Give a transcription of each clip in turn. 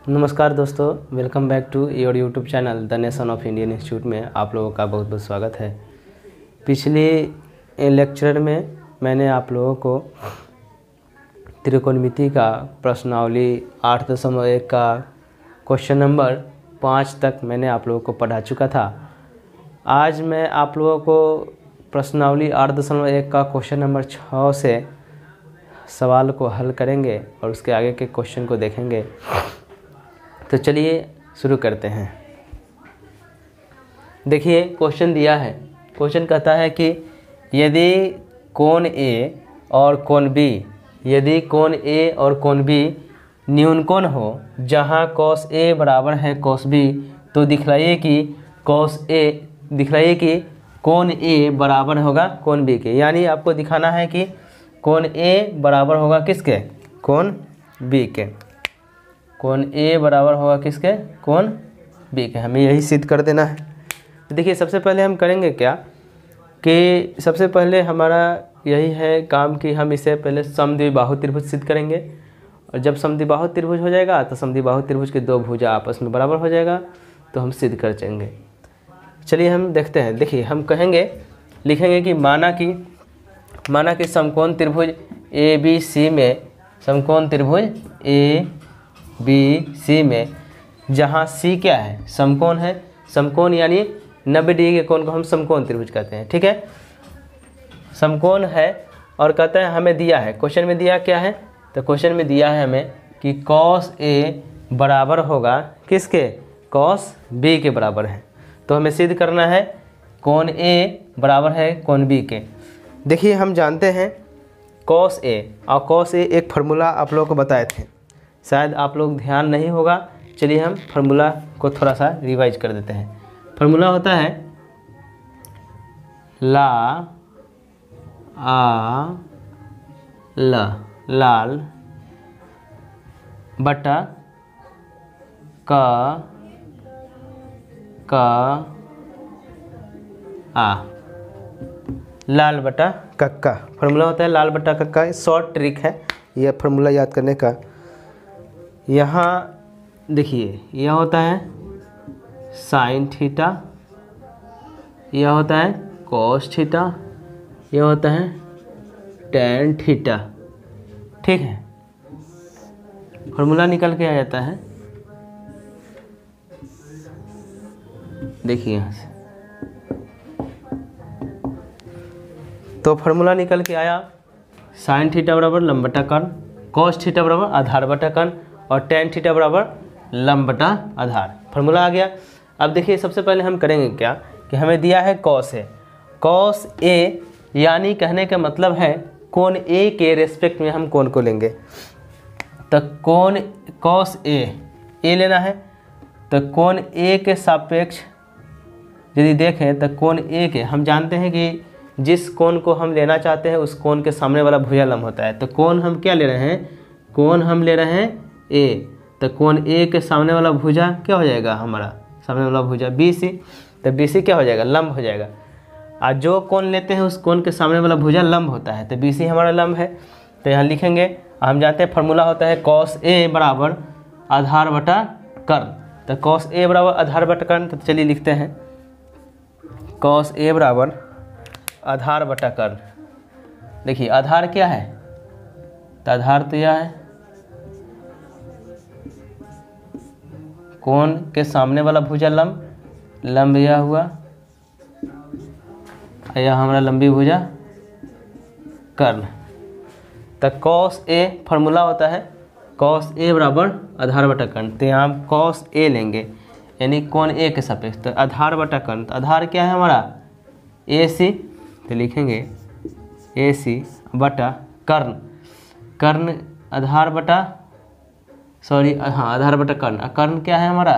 नमस्कार दोस्तों, welcome back to your YouTube channel the nation of Indian institute में आप लोगों का बहुत बहुत स्वागत है। पिछले लेक्चर में मैंने आप लोगों को त्रिकोणमिति का प्रश्नावली 8.1 का क्वेश्चन नंबर 5 तक मैंने आप लोगों को पढ़ा चुका था। आज मैं आप लोगों को प्रश्नावली 8.1 का क्वेश्चन नंबर 6 से सवाल को हल करेंगे और उसके आगे के क्वेश्चन को देखेंगे। तो चलिए शुरू करते हैं। देखिए क्वेश्चन दिया है। क्वेश्चन कहता है कि यदि कोण A और कोण B, यदि कोण A और कोण B न्यून कोण हो जहां cos A बराबर है cos B, तो दिखलाइए कि कोण A बराबर होगा कोण B के। यानी आपको दिखाना है कि कोण A बराबर होगा किसके? कोण B के। कोण A बराबर होगा किसके? कोण B के। हमें यही सिद्ध कर देना है। तो देखिए सबसे पहले हम करेंगे क्या कि सबसे पहले हमारा यही है काम कि हम इसे पहले समद्विबाहु त्रिभुज सिद्ध करेंगे। और जब समद्विबाहु त्रिभुज हो जाएगा तो समद्विबाहु त्रिभुज के दो भुजा आपस में बराबर हो जाएगा तो हम सिद्ध कर जाएंगे। चलिए हम देखते हैं। देखिए हम लिखेंगे कि माना कि समकोण त्रिभुज ABC में, समकोण त्रिभुज ABC में जहाँ C क्या है? समकोण है। समकोण यानी 90 डिग्री के कोण को हम समकोण त्रिभुज कहते हैं। ठीक है, समकोण है और कहते हैं हमें दिया है, क्वेश्चन में दिया क्या है? तो क्वेश्चन में दिया है हमें कि cos A बराबर होगा किसके? cos B के बराबर है। तो हमें सिद्ध करना है कोण A बराबर है कोण B के। देखिए हम जानते हैं cos A, और cos A एक फार्मूला आप लोगों को बताए थे, शायद आप लोग ध्यान नहीं होगा। चलिए हम फार्मूला को थोड़ा सा रिवाइज कर देते हैं। फार्मूला होता है लाल बटा लाल बटा कक्का। फार्मूला होता है लाल बटा कक्का। शॉर्ट ट्रिक है यह फार्मूला याद करने का। यहाँ देखिए यह होता है साइन थीटा, यह होता है कॉस थीटा, यह होता है टैन थीटा। ठीक है, फार्मूला निकल के आ जाता है। देखिए यहाँ से तो फार्मूला निकल के आया साइन थीटा बराबर लंब बटा कर्ण, कॉस थीटा बराबर आधार बटा कर्ण और टैन थीटा बराबर लंब बटा आधार। फार्मूला आ गया। अब देखिए सबसे पहले हम करेंगे क्या कि हमें दिया है cos A। cos A यानी कहने का मतलब है कोण A के रेस्पेक्ट में हम कोण को लेंगे। तो कोण cos A लेना है। तो कोण A के सापेक्ष यदि देखें तो कोण A के हम जानते हैं कि जिस कोण को हम लेना चाहते हैं उस कोण के सामने वाला भुजा लंब होता है। तो कोण हम क्या ले रहे हैं? कोण हम ले रहे हैं A। तो कोण A के सामने वाला भुजा क्या हो जाएगा? हमारा सामने वाला भुजा BC। तो BC क्या हो जाएगा? लंब हो जाएगा। और जो कोण लेते हैं उस कोण के सामने वाला भुजा लंब होता है। तो BC हमारा लंब है। तो यहाँ लिखेंगे, हम जानते हैं फार्मूला होता है cos A बराबर आधार बटा कर्ण। तो cos A बराबर आधार बटा कर्ण। तो चलिए लिखते हैं cos A बराबर आधार बटा कर्ण। देखिए आधार क्या है? तो आधार तो यह है कोण के सामने वाला भुजा लंब यह हुआ, यह हमारा लंबी भुजा कर्ण। तो cos A फार्मूला होता है cos A बराबर आधार बटा कर्ण। तो यहाँ हम cos A लेंगे यानी कोण A के सापेक्ष। तो आधार बटा कर्ण, तो आधार क्या है हमारा? AC। तो लिखेंगे AC बटा कर्ण आधार बटा आधार बटा कर्ण। कर्ण क्या है हमारा?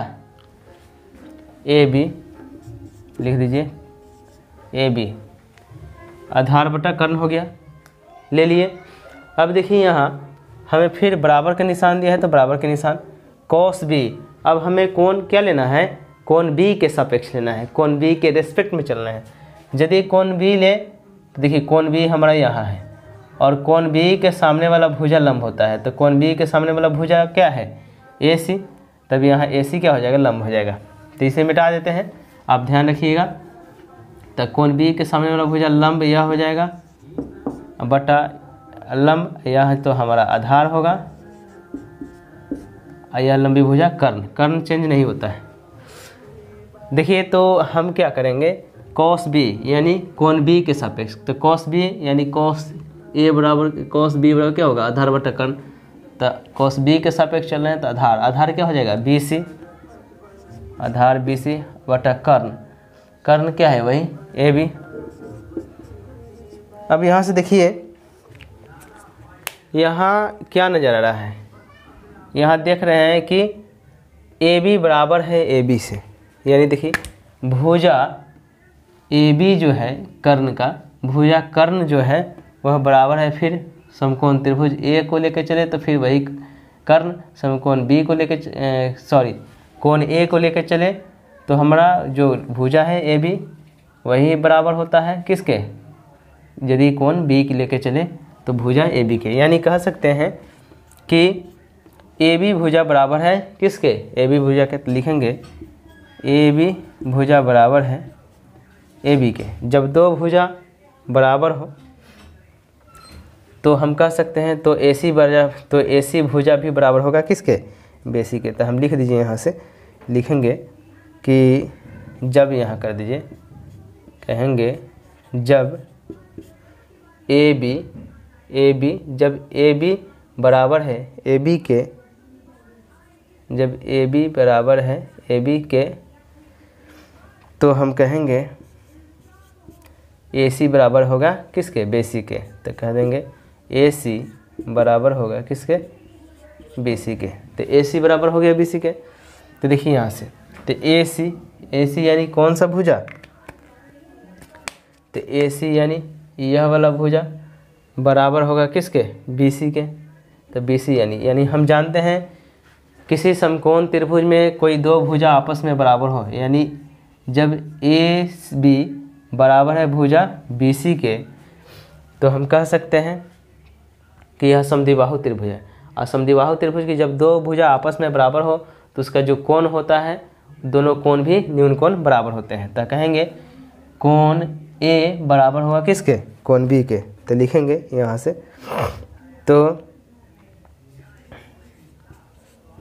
AB। लिख दीजिए AB आधार बटा कर्ण हो गया, ले लिए। अब देखिए यहाँ हमें फिर बराबर का निशान दिया है तो बराबर के निशान cos B। अब हमें कोण क्या लेना है? कोण B के सापेक्ष लेना है, कोण B के रेस्पेक्ट में चलना है। यदि कोण B ले तो देखिए कोण B हमारा यहाँ है और कोण B के सामने वाला भुजा लंब होता है। तो कोण B के सामने वाला भुजा क्या है? AC। तब यहाँ AC क्या हो जाएगा, लंब हो जाएगा। तो इसे मिटा देते हैं, आप ध्यान रखिएगा। तो कोण B के सामने वाला भुजा लंब यह हो जाएगा बटा लंब, यह तो हमारा आधार होगा, यह लंबी भुजा कर्ण। कर्ण चेंज नहीं होता है। देखिए तो हम क्या करेंगे, cos B यानी कोण B के सापेक्ष, तो cos B यानी cos A बराबर cos B बराबर क्या होगा, आधार बटा कर्ण। तो cos B के सापेक्ष चल रहे हैं तो आधार, आधार क्या हो जाएगा BC, आधार BC बटा कर्ण, कर्ण क्या है वही AB। अब यहाँ से देखिए यहाँ क्या नज़र आ रहा है, यहाँ देख रहे हैं कि AB बराबर है AB से, यानी देखिए भुजा AB जो है कर्ण का, भुजा कर्ण जो है वह बराबर है फिर समकोण त्रिभुज A को लेकर चले तो फिर वही कर्ण समकोण B को लेकर कोण A को लेकर चले तो हमारा जो भुजा है AB वही बराबर होता है किसके, यदि कोण B के लेकर चले तो भुजा AB के। यानी कह सकते हैं कि AB भुजा बराबर है किसके, AB भुजा के लिखेंगे AB भुजा बराबर है AB के। जब दो भुजा बराबर हो तो हम कह सकते हैं तो AC भुजा भी बराबर होगा किसके, BC के। तो हम लिख दीजिए, यहाँ से लिखेंगे कि जब, यहाँ कर दीजिए, कहेंगे जब जब AB बराबर है AB के, जब AB बराबर है AB के तो हम कहेंगे AC बराबर होगा किसके, BC के। तो कह देंगे AC बराबर होगा किसके, BC के। तो AC बराबर हो गया BC के। तो देखिए यहाँ से तो AC यानी कौन सा भुजा, तो AC यानी यह वाला भुजा बराबर होगा किसके, BC के। तो BC यानी हम जानते हैं किसी समकोण त्रिभुज में कोई दो भुजा आपस में बराबर हो, यानी जब AB बराबर है भुजा BC के तो हम कह सकते हैं कि यह समद्विबाहु त्रिभुज है। और समद्विबाहु त्रिभुज की जब दो भुजा आपस में बराबर हो तो उसका जो कोण होता है, दोनों कोण भी न्यून कोण बराबर होते हैं। तो कहेंगे कोण A बराबर होगा किसके, कोण B के। तो लिखेंगे यहाँ से तो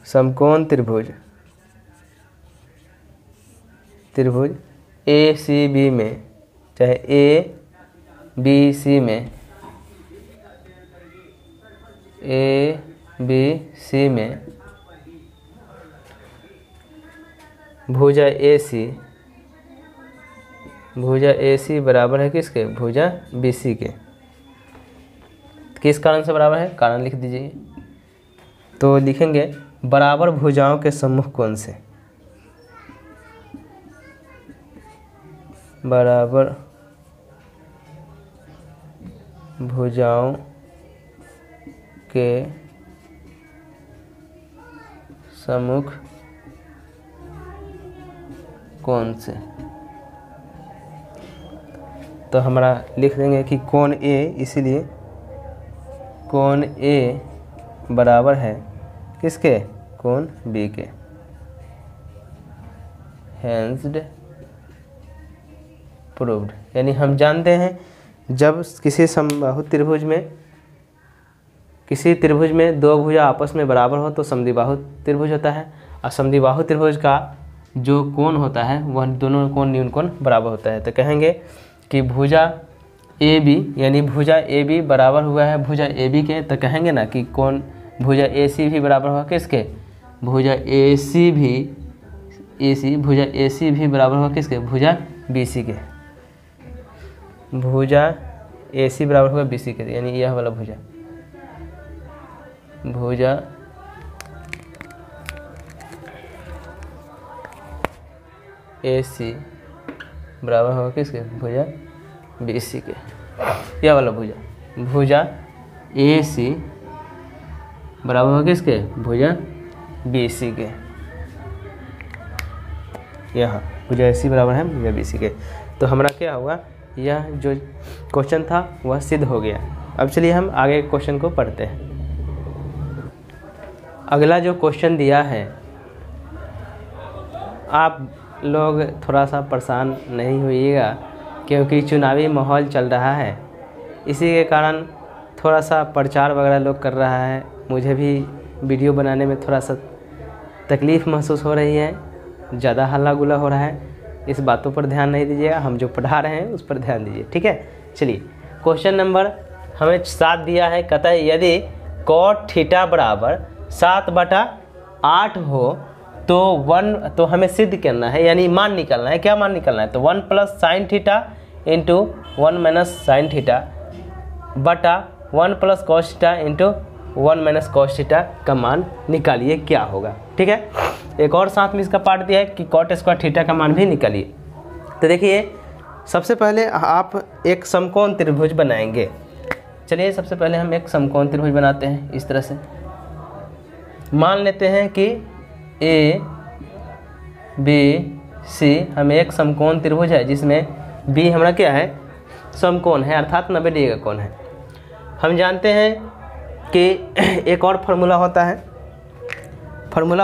समकोण त्रिभुज ACB में, चाहे ABC में भुजा AC बराबर है किसके, भुजा BC के। किस कारण से बराबर है, कारण लिख दीजिए। तो लिखेंगे बराबर भुजाओं के सम्मुख कोण से, बराबर भुजाओं के सम्मुख कोण से। तो हमारा लिख देंगे कि कोण A, इसीलिए कोण A बराबर है किसके, कोण B के। हेंस्ड प्रूव्ड। यानी हम जानते हैं जब किसी समबाहु त्रिभुज में, किसी त्रिभुज में दो भुजा आपस में बराबर हो तो समद्विबाहु त्रिभुज होता है। और समद्विबाहु त्रिभुज का जो कोण होता है वह दोनों कोण न्यून कोण बराबर होता है। तो कहेंगे कि भुजा AB यानी भुजा AB बराबर हुआ है भुजा AB के। तो कहेंगे ना कि कोण भुजा AC भी बराबर हुआ किसके, भुजा AC भी बराबर हुआ किसके, भुजा BC के। भुजा AC बराबर होगा BC के, यानी यह वाला भुजा AC बराबर होगा किसके, भुजा BC के। यह वाला भुजा AC बराबर होगा किसके, भुजा BC के। यहाँ भुजा AC बराबर है भुजा BC के। तो हमारा क्या हुआ, यह जो क्वेश्चन था वह सिद्ध हो गया। अब चलिए हम आगे क्वेश्चन को पढ़ते हैं। अगला जो क्वेश्चन दिया है आप लोग थोड़ा सा परेशान नहीं होइएगा, क्योंकि चुनावी माहौल चल रहा है, इसी के कारण थोड़ा सा प्रचार वगैरह लोग कर रहा है। मुझे भी वीडियो बनाने में थोड़ा सा तकलीफ़ महसूस हो रही है, ज़्यादा हल्ला गुल्ला हो रहा है। इस बातों पर ध्यान नहीं दीजिएगा, हम जो पढ़ा रहे हैं उस पर ध्यान दीजिए, ठीक है। चलिए क्वेश्चन नंबर हमें 7 दिया है। कहता है यदि cot थीटा बराबर 7/8 हो तो हमें सिद्ध करना है, यानी मान निकालना है। क्या मान निकालना है? तो 1 + sin theta into 1 - sin theta बटा 1 + cos theta into 1 - cos theta का मान निकालिए, क्या होगा, ठीक है। एक और साथ में इसका पार्ट दिया है कि cot स्क्वायर थीटा का मान भी निकालिए। तो देखिए सबसे पहले आप एक समकोण त्रिभुज बनाएंगे। चलिए सबसे पहले हम एक समकोण त्रिभुज बनाते हैं। इस तरह से मान लेते हैं कि ए बी सी हमें एक समकोण त्रिभुज है, जिसमें बी हमारा क्या है? समकोण है, अर्थात 90 डिग्री का कोण है। हम जानते हैं कि एक और फार्मूला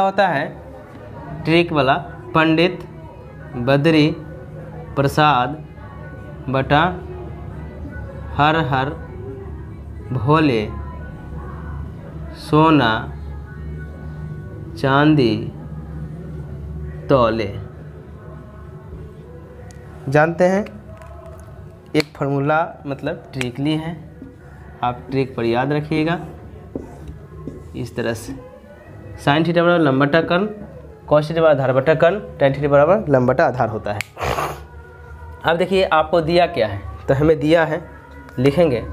होता है, ट्रिक वाला, पंडित बद्री प्रसाद बटा हर हर भोले सोना चांदी तौले। जानते हैं एक फार्मूला मतलब ट्रिक ली है, आप ट्रिक पर याद रखिएगा। इस तरह से साइन थीटा बराबर लंब बटा कर्ण, कॉस थीटा बराबर आधार बटा कर्ण, tan थीटा बराबर लंब बटा आधार होता है। अब देखिए आपको दिया क्या है, तो हमें दिया है, लिखेंगे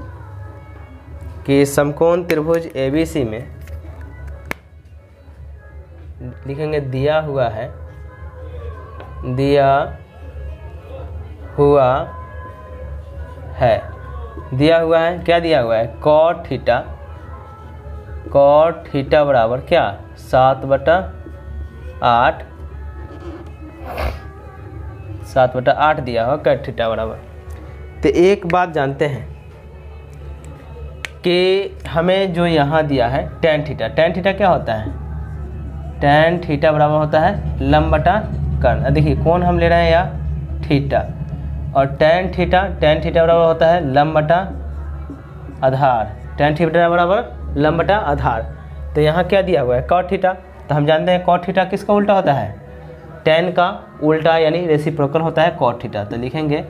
कि समकोण त्रिभुज ABC में लिखेंगे दिया हुआ है क्या दिया हुआ है? cot थीटा बराबर क्या? 7/8 दिया हुआ cot थीटा बराबर। तो एक बात जानते हैं कि हमें जो यहाँ दिया है tan थीटा क्या होता है? tan थीटा बराबर होता है लंब बटा कर्ण। देखिए कौन हम ले रहे हैं यहाँ? थीटा, और tan थीटा बराबर होता है लंब बटा आधार, tan थीटा बराबर लंब बटा आधार। तो यहाँ क्या दिया हुआ है? cot theta. तो हम जानते हैं cot थीटा किसका उल्टा होता है? tan का उल्टा, यानी रेसिप्रोकल होता है cot थीटा। तो लिखेंगे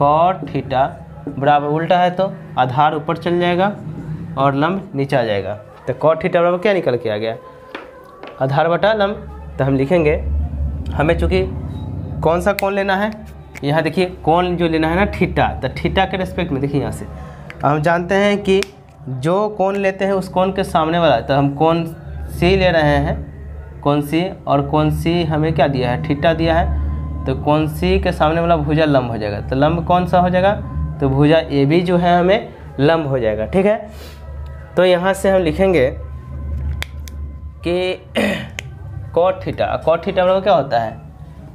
cot थीटा बराबर उल्टा है तो आधार ऊपर चल जाएगा और लंब नीचे आ जाएगा। तो cot थीटा बराबर क्या निकल के आ गया? आधार बटा लंब। तो हम लिखेंगे, हमें चूँकि कौन सा कोण लेना है, यहाँ देखिए कोण जो लेना है ना थीटा, तो थीटा के रेस्पेक्ट में देखिए यहाँ से हम जानते हैं कि जो कोण लेते हैं उस कोण के सामने वाला, तो हम कोण सी ले रहे हैं, कोण सी, और कोण सी हमें क्या दिया है? थीटा दिया है। तो कोण सी के सामने वाला भुजा लंब हो जाएगा। तो लंब कौन सा हो जाएगा? तो भुजा AB जो है हमें लंब हो जाएगा, ठीक है। तो यहाँ से हम लिखेंगे कि cot थीटा बराबर क्या होता है?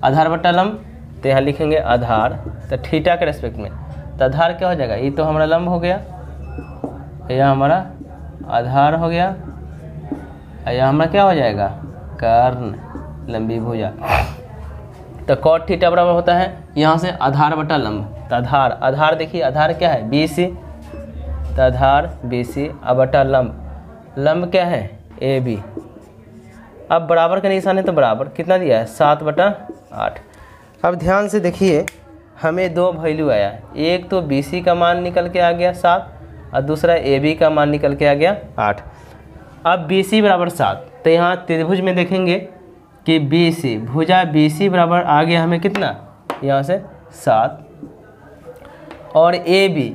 आधार बटा लंब। तो यहाँ लिखेंगे आधार, तो थीटा के रेस्पेक्ट में, तो आधार क्या हो जाएगा? ये तो हमारा लंब हो गया, यह हमारा आधार हो गया, यह हमारा क्या हो जाएगा? कर्ण, लंबी भुजा। तो cot थीटा बराबर होता है यहाँ से आधार बटा लंब। तो आधार देखिए, आधार क्या है? BC। तो आधार BC अब बटा लंब क्या है? AB। अब बराबर का निशान है तो बराबर कितना दिया है? 7/8। अब ध्यान से देखिए, हमें दो वैल्यू आया, एक तो BC का मान निकल के आ गया 7 और दूसरा AB का मान निकल के आ गया 8। अब BC बराबर 7, तो यहाँ त्रिभुज में देखेंगे कि BC भुजा BC बराबर आ गया हमें कितना? यहाँ से 7, और AB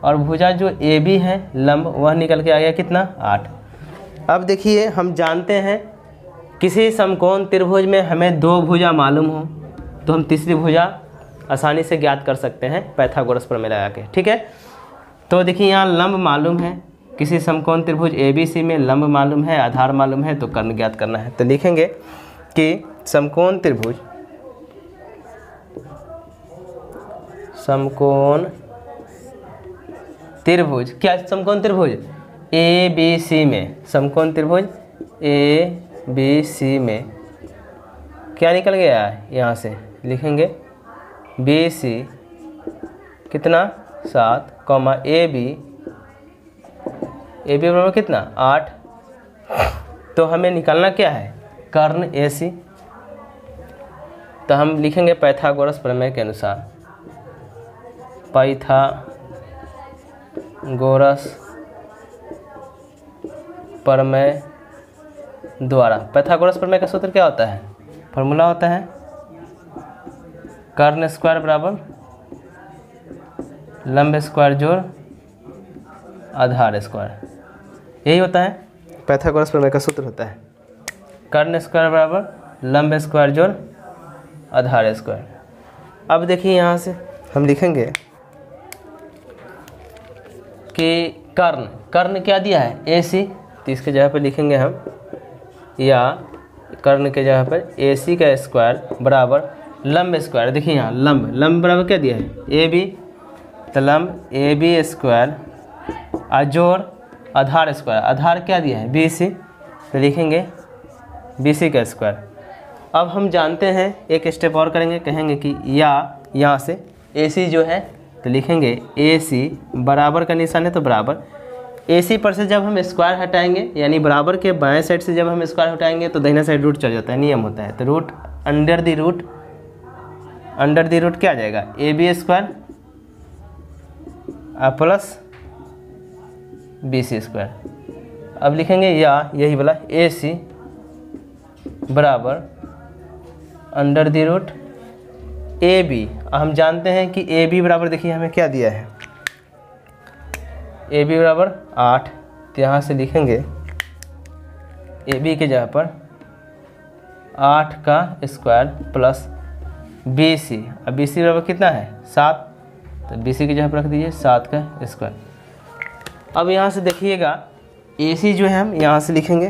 और भुजा जो AB है लंब, वह निकल के आ गया कितना? 8। अब देखिए हम जानते हैं किसी समकोण त्रिभुज में हमें दो भुजा मालूम हो तो हम तीसरी भुजा आसानी से ज्ञात कर सकते हैं पाइथागोरस प्रमेय लगा के, ठीक है। तो देखिए यहाँ लंब मालूम है, किसी समकोण त्रिभुज ABC में लंब मालूम है, आधार मालूम है, तो कर्ण ज्ञात करना है। तो लिखेंगे कि समकोण त्रिभुज क्या? समकोण त्रिभुज ABC में, समकोण त्रिभुज ABC में क्या निकल गया है, यहाँ से लिखेंगे BC कितना 7 कॉमा AB बराबर कितना 8। तो हमें निकालना क्या है, कर्ण AC। तो हम लिखेंगे पाइथागोरस प्रमेय के अनुसार, पाइथागोरस प्रमेय द्वारा। पाइथागोरस प्रमेय का सूत्र क्या होता है, फॉर्मूला होता है कर्ण स्क्वायर बराबर लंब स्क्वायर जोड़ आधार स्क्वायर। यही होता है पाइथागोरस प्रमेय का सूत्र होता है, कर्ण स्क्वायर बराबर लंब स्क्वायर जोड़ आधार स्क्वायर। अब देखिए यहाँ से हम लिखेंगे कि कर्ण क्या दिया है AC, तो इसके जगह पर लिखेंगे हम, या कर्ण के जगह पर AC का स्क्वायर बराबर लंब स्क्वायर। देखिए यहाँ लंब बराबर क्या दिया है AB, तो लंब AB स्क्वायर जोड़ आधार स्क्वायर। आधार क्या दिया है BC, तो लिखेंगे BC का स्क्वायर। अब हम जानते हैं, एक स्टेप और करेंगे, कहेंगे कि या यहाँ से AC जो है, तो लिखेंगे AC बराबर का निशान है तो बराबर, AC पर से जब हम स्क्वायर हटाएंगे, यानी बराबर के बाएं साइड से जब हम स्क्वायर हटाएंगे तो दाहिना साइड रूट चल जाता है, नियम होता है। तो रूट अंडर द रूट क्या आ जाएगा AB square plus BC square. अब लिखेंगे या यही वाला AC बराबर अंडर द रूट AB। हम जानते हैं कि AB बराबर, देखिए हमें क्या दिया है, AB बराबर 8। तो यहाँ से लिखेंगे AB के जगह पर 8 का स्क्वायर प्लस BC। अब BC बराबर कितना है 7, तो BC की जगह पर रख दीजिए 7 का स्क्वायर। अब यहाँ से देखिएगा AC जो है हम यहाँ से लिखेंगे,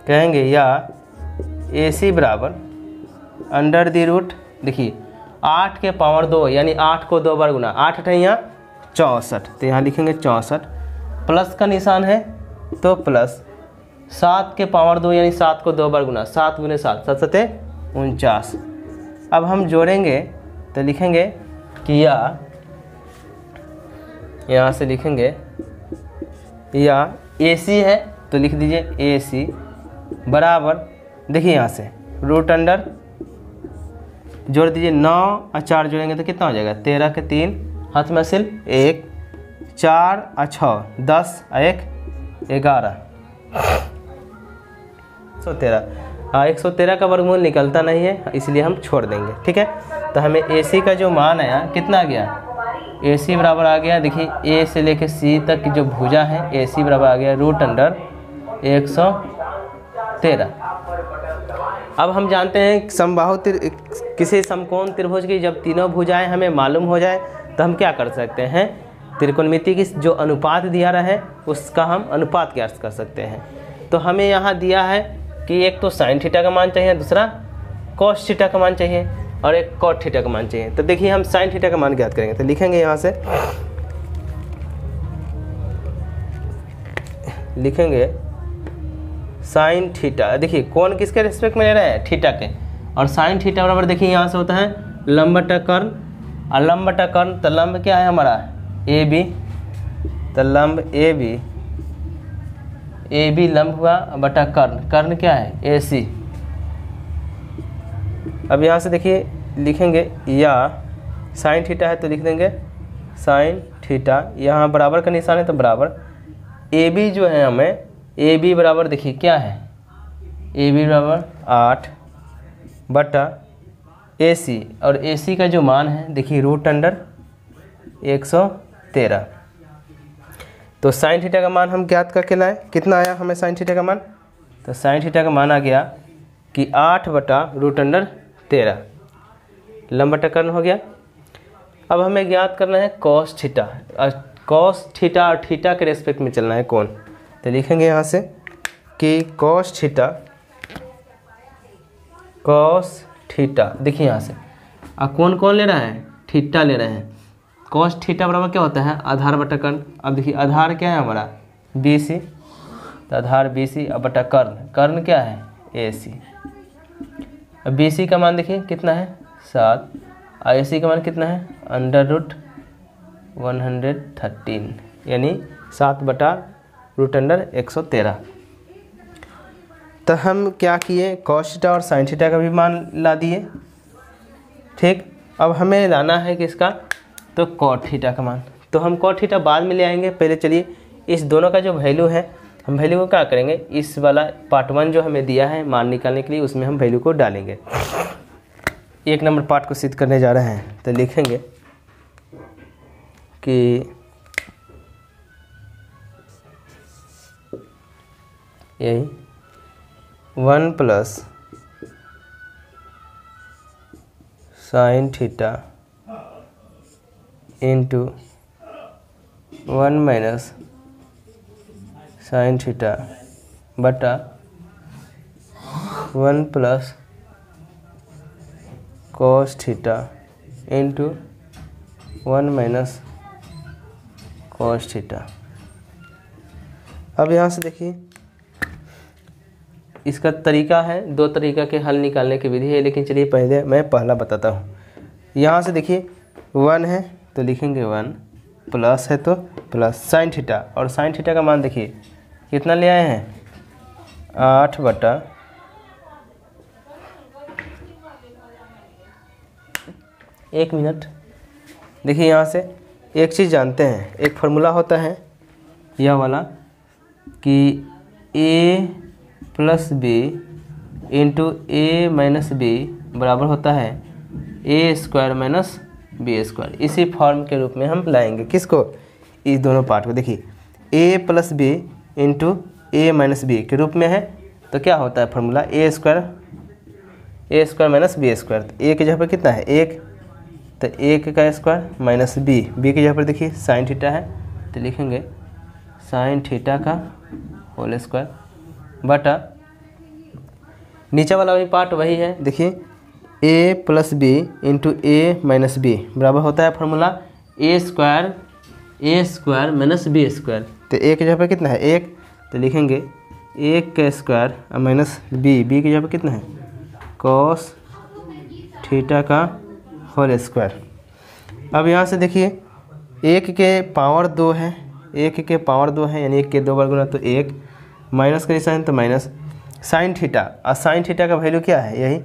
कहेंगे या AC बराबर अंडर द रूट, देखिए 8 के पावर 2 यानी 8 को 2 बार गुना, 8 है यहाँ 64, तो यहाँ लिखेंगे 64, प्लस का निशान है तो प्लस 7 के पावर 2 यानी 7 को 2 बार गुना, 7 गुने 7 7 7 49। अब हम जोड़ेंगे तो लिखेंगे कि या, यहाँ से लिखेंगे या AC है तो लिख दीजिए AC बराबर, देखिए यहाँ से रूट अंडर जोड़ दीजिए, 9 और 4 जोड़ेंगे तो कितना हो जाएगा 13 के 3 हाथ में सिल 1, 4 और 6 10 और 1 11 113। हाँ 113 का वर्गमूल निकलता नहीं है, इसलिए हम छोड़ देंगे, ठीक है। तो हमें AC का जो मान आया कितना आ गया, AC बराबर आ गया, देखिए A से लेके C तक की जो भुजा है AC बराबर आ गया रूट अंडर 113। अब हम जानते हैं समबाहु किसी समकोण त्रिभुज की जब तीनों भुजाएं हमें मालूम हो जाए तो हम क्या कर सकते हैं, त्रिकोणमिति की जो अनुपात दिया रहा है उसका हम अनुपात ज्ञात कर सकते हैं। तो हमें यहाँ दिया है कि एक तो साइन थीटा का मान चाहिए, दूसरा कॉस थीटा का मान चाहिए और एक कॉट थीटा का मान चाहिए। तो देखिए हम साइन थीटा का मान ज्ञात करेंगे, तो लिखेंगे यहाँ से, लिखेंगे साइन थीटा, देखिए कौन किसके रिस्पेक्ट में ले रहे हैं थीटा के, और साइन थीटा बराबर देखिए यहाँ से होता है लंब बटा कर्ण, और लंब बटा कर्ण, तो लंब क्या है हमारा AB, तो लंब AB लंब हुआ बटा कर्ण क्या है AC। अब यहाँ से देखिए लिखेंगे या साइन थीटा है तो लिख देंगे साइन थीटा, यहाँ बराबर का निशान है तो बराबर AB जो है हमें AB बराबर देखिए क्या है AB बराबर 8 बटा AC, और AC का जो मान है देखिए रूट अंडर 113। तो साइन थीटा का मान हम ज्ञात करके लाए, कितना आया हमें साइन थीटा का मान, तो साइन थीटा का मान आ गया कि 8 बटा रूट अंडर 13, लंब बटा कर्ण हो गया। अब हमें ज्ञात करना है कॉस थीटा, कॉस थीटा और थीटा के रेस्पेक्ट में चलना है कौन, तो लिखेंगे यहाँ से कि कॉस थीटा, देखिए यहाँ से कौन कौन ले रहा है थीटा ले रहे हैं। कॉस थीटा बराबर क्या होता है आधार बटा कर्ण। अब देखिए आधार क्या है हमारा BC, तो आधार BC अब बटा कर्ण क्या है AC। अब बी सी का मान देखिए कितना है 7, और ए सी का मान कितना है √113 यानी 7/√113। तो हम क्या किए, कॉस थीटा और साइन थीटा का भी मान ला दिए। ठीक, अब हमें लाना है किसका, तो कॉट थीटा का मान। तो हम कॉट थीटा बाद में ले आएंगे, पहले चलिए इस दोनों का जो वैल्यू है हम वैल्यू को क्या करेंगे, इस वाला पार्ट 1 जो हमें दिया है मान निकालने के लिए उसमें हम वैल्यू को डालेंगे। 1 नंबर पार्ट को सिद्ध करने जा रहे हैं, तो लिखेंगे कि यही 1 + sin theta into 1 - sin theta बटा 1 + cos theta into 1 - cos theta. अब यहाँ से देखिए इसका तरीका है, 2 तरीका के हल निकालने की विधि है, लेकिन चलिए पहले मैं पहला बताता हूँ। यहाँ से देखिए 1 है तो लिखेंगे 1, प्लस है तो प्लस साइन थीटा, और साइन थीटा का मान देखिए कितना ले आए हैं 8 1 मिनट। देखिए यहाँ से एक चीज़ जानते हैं, एक फार्मूला होता है यह वाला कि a + b into a - b बराबर होता है a² - b²। इसी फॉर्म के रूप में हम लाएंगे किसको, इस दोनों पार्ट को। देखिए a + b into a - b के रूप में है, तो क्या होता है फार्मूला a² - b²। a की जगह पर कितना है 1, तो 1 का स्क्वायर माइनस b की जगह पर देखिए साइन थीटा है तो लिखेंगे साइन थीटा का होल स्क्वायर बटा नीचे वाला वही पार्ट वही है। देखिए a + b into a - b बराबर होता है फार्मूला a² - b²। तो a की जगह पर कितना है 1, तो लिखेंगे 1 का स्क्वायर माइनस b की जगह पर कितना है cos थीटा का होल स्क्वायर। अब यहाँ से देखिए 1 के पावर 2 है, 1 के पावर 2 है यानी 1 के 2 बार गुना तो 1, माइनस का निशान तो माइनस साइन थीटा, और साइन थीटा का वैल्यू क्या है यही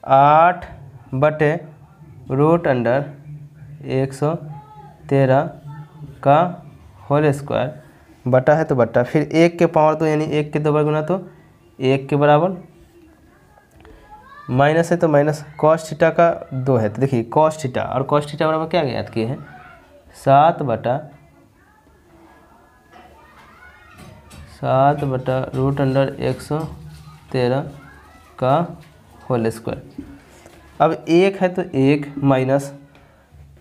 8/√113 का होल स्क्वायर बटा है तो बटा, फिर 1 के पावर 2 यानी 1 के 2 बार गुना तो 1 के बराबर, माइनस है तो माइनस कॉस थीटा का 2 है तो देखिए कॉस थीटा और कॉस थीटा बराबर क्या ज्ञात किए हैं 7/√113 का होल स्क्वायर। अब 1 है तो 1 माइनस,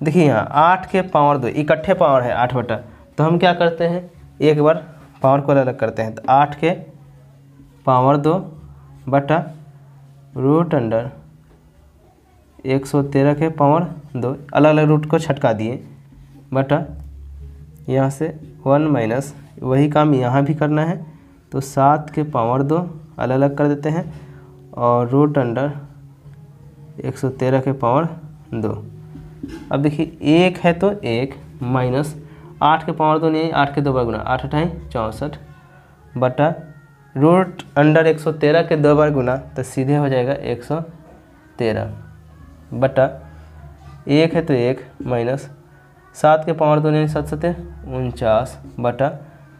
देखिए यहाँ 8 के पावर 2 इकट्ठे पावर है 8 बटा, तो हम क्या करते हैं एक बार पावर को अलग करते हैं, तो 8 के पावर 2 बटा √113 के पावर 2, अलग अलग रूट को छटका दिए बटा यहाँ से 1 माइनस, वही काम यहाँ भी करना है तो 7 के पावर 2 अलग अलग कर देते हैं और √113 के पावर 2। अब देखिए 1 है तो 1 माइनस 8 के पावर 2 नहीं 8 के 2 बार गुना 8 × 64 बटा √113 के 2 बार गुना तो सीधे हो जाएगा 113 बटा 1 है तो 1 माइनस 7 के पावर 2 नहीं 7 × 7 49 बटा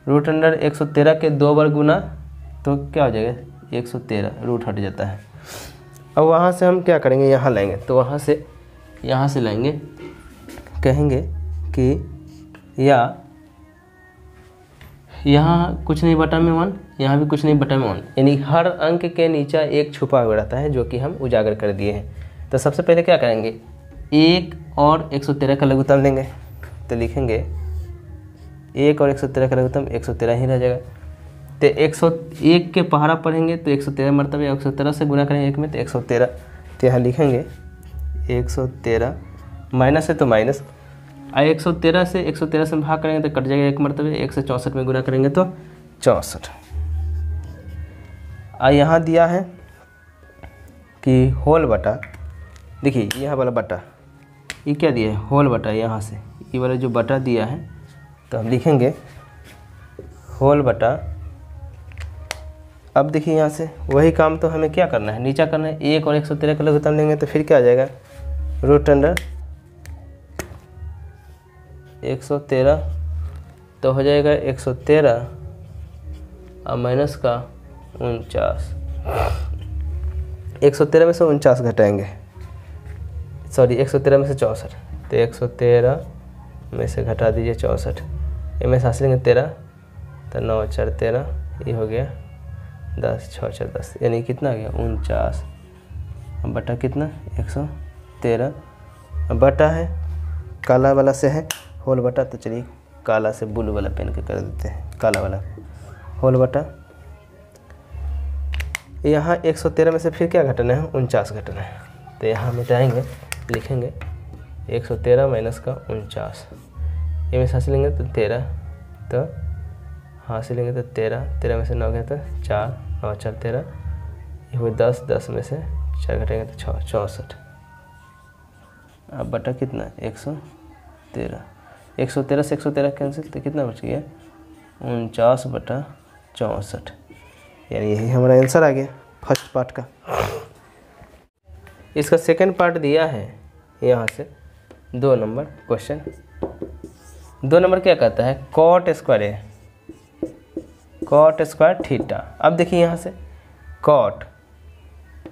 √113 के 2 बार गुना तो क्या हो जाएगा 113, रूट हट जाता है। अब वहाँ से हम क्या करेंगे यहाँ लाएंगे, तो वहाँ से यहाँ से लाएंगे, कहेंगे कि या यहाँ कुछ नहीं बटा में 1, यहाँ भी कुछ नहीं बटा में 1, यानी हर अंक के नीचे एक छुपा हुआ रहता है जो कि हम उजागर कर दिए हैं। तो सबसे पहले क्या करेंगे 1 और 113 का लघुत्तम लेंगे, तो लिखेंगे 1 और 113 का लघुत्तम 113 ही रह जाएगा। तो 101 के पहाड़ा पढ़ेंगे तो 113 मरतबे 113 से गुना करेंगे 1 में तो 113, तो यहाँ लिखेंगे 113 माइनस है तो माइनस, 113 से 113 से भाग करेंगे तो कट जाएगा 1 मरतबे, 1 से 64 में गुना करेंगे तो 64। यहाँ दिया है कि होल बटा, देखिए यहाँ वाला बटा, ये क्या दिया है, होल बटा, यहाँ से ये वाला जो बटा दिया है तो हम लिखेंगे होल बटा। अब देखिए यहाँ से वही काम तो हमें क्या करना है, नीचा करना है। 1 और 113 का लघुत्तम लेंगे तो फिर क्या आ जाएगा, रूट अंडर 113 तो हो जाएगा 113 और माइनस का 49। 113 में से 49 घटाएंगे, सॉरी 113 में से 64, तो 113 में से घटा दीजिए 64, इनमें से हासिल लेंगे 13, तो 9 4 13, ये हो गया 10 6 4 10, यानी कितना आ गया 49 बटा कितना 113। बटा है काला वाला से है होल बटा, तो चलिए काला से ब्लू वाला पेन के कर देते हैं, काला वाला होल बटा। यहाँ 113 में से फिर क्या घटाना है, 49 घटाना है, तो यहाँ मिटाएंगे, लिखेंगे 113 माइनस का 49, ये में से हासिल लेंगे तो 13, तो हासिल लेंगे तो 13, 13 में से 9 गया तो 4, 9 4 13, ये हुए 10, 10 में से 4 घटाएंगे तो 6 64। अब बटा कितना 113, 113 से 113 कैंसिल, तो कितना बच गया 49 बटा 64, यानी यही हमारा आंसर आ गया फर्स्ट पार्ट का। इसका सेकंड पार्ट दिया है यहाँ से 2 नंबर क्वेश्चन। 2 नंबर क्या कहता है, कॉट स्क्वायर ए, कॉट स्क्वायर थीटा। अब देखिए यहाँ से कॉट,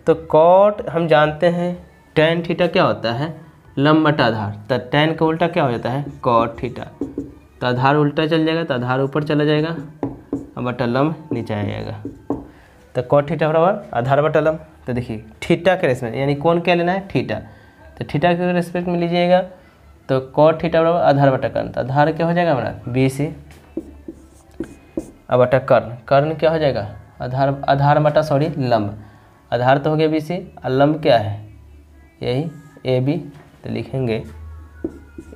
तो कॉट हम जानते हैं टेन थीटा क्या होता है, लंब बटा आधार, तो टेन का उल्टा क्या हो जाता है कॉट थीटा, तो आधार उल्टा चल जाएगा तो आधार ऊपर चला जाएगा और बटा लंब नीचे आ जाएगा, तो कॉट थीटा बराबर आधार बटा लंब। तो देखिए थीटा के रेस्पेक्ट, यानी कौन क्या लेना है थीटा, तो थीटा के रेस्पेक्ट में लीजिएगा, तो कॉट थीटा बराबर आधार बटा कर्ण, तो आधार क्या हो जाएगा हमारा BC, अब बटा कर्ण, कर्ण क्या हो जाएगा आधार, आधार बटा सॉरी लंब, आधार तो हो गया BC और लंब क्या है यही AB, तो लिखेंगे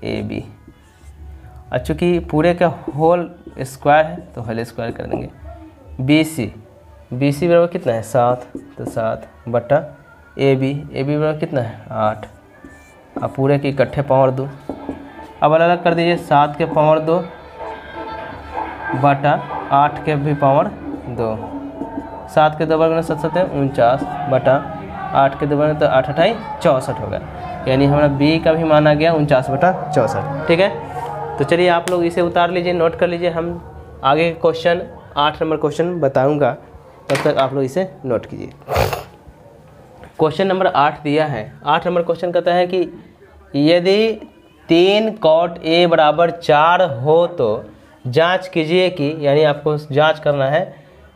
AB। और चूँकि पूरे का होल स्क्वायर है तो होल स्क्वायर कर देंगे, BC बराबर कितना है 7, तो 7 बटा AB बराबर कितना है 8, अब पूरे के इकट्ठे पावर 2, अब अलग अलग कर दीजिए, 7 के पावर 2 बटा 8 के भी पावर 2, 7 के 2 वर्ग 7 7 49 बटा 8 के 2 वर्ग तो 8 8 64 होगा, यानी हमारा B का भी मान आ गया 49 बटा 64। ठीक है, तो चलिए आप लोग इसे उतार लीजिए, नोट कर लीजिए, हम आगे के क्वेश्चन 8 नंबर क्वेश्चन बताऊंगा, तब तक आप लोग इसे नोट कीजिए। क्वेश्चन नंबर 8 दिया है, 8 नंबर क्वेश्चन कहता है कि यदि 3 cot A बराबर 4 हो तो जांच कीजिए कि, यानी आपको जांच करना है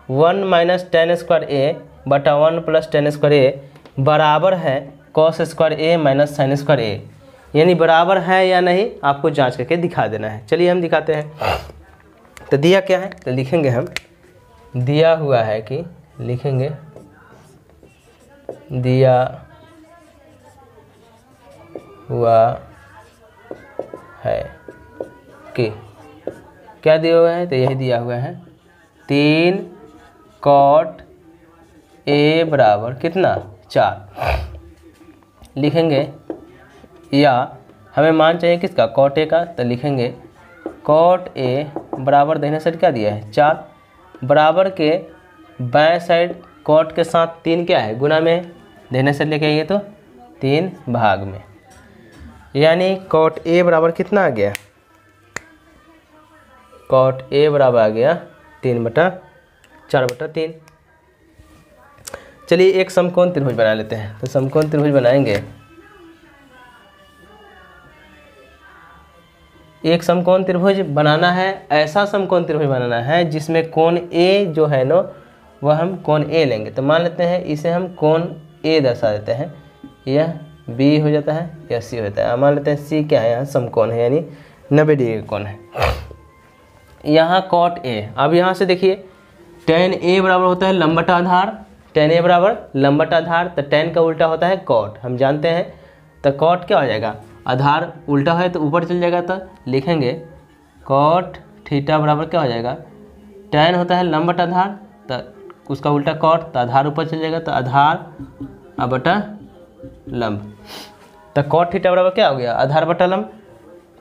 1 माइनस टेन स्क्वायर A बटा 1 प्लस टेन स्क्वायर A बराबर है cos square A minus sine square A, यानी बराबर है या नहीं आपको जांच करके दिखा देना है। चलिए हम दिखाते हैं। तो दिया क्या है, तो लिखेंगे हम, दिया हुआ है कि, लिखेंगे दिया हुआ है कि, क्या दिया हुआ है, तो यही दिया हुआ है 3 cot A बराबर कितना 4, लिखेंगे, या हमें मान चाहिए किसका cot A का, तो लिखेंगे cot A बराबर दाहिने साइड क्या दिया है 4, बराबर के बाएं साइड cot के साथ 3 क्या है गुना में, दाहिने साइड लेके आइए तो 3 भाग में, यानी cot A बराबर कितना आ गया, cot A बराबर आ गया 3 बटा 4 बटा 3। चलिए एक समकोण त्रिभुज बना लेते हैं, तो समकोण त्रिभुज बनाएंगे, एक समकोण त्रिभुज बनाना है, ऐसा समकोण त्रिभुज बनाना है जिसमें कोण A जो है ना वह हम कोण A लेंगे, तो मान लेते हैं इसे हम कोण A दर्शा देते हैं, यह B हो जाता है, यह C हो जाता है, मान लेते हैं C क्या है यहाँ समकोण है, यानी 90 डिग्री का कोण है। यहाँ cot A, अब यहाँ से देखिए tan A बराबर होता है लंब बटा आधार, tan A बराबर लंब बटा आधार, तो tan का उल्टा होता है cot, हम जानते हैं, तो cot क्या हो जाएगा, आधार उल्टा है तो ऊपर चल जाएगा, तो लिखेंगे cot थीटा बराबर क्या हो जाएगा, tan होता है लंब बटा आधार, तो उसका उल्टा cot, तो आधार ऊपर चल जाएगा, तो आधार अब बटा लंब। तो कॉट थीटा बराबर क्या हो गया, आधार बटा लंब।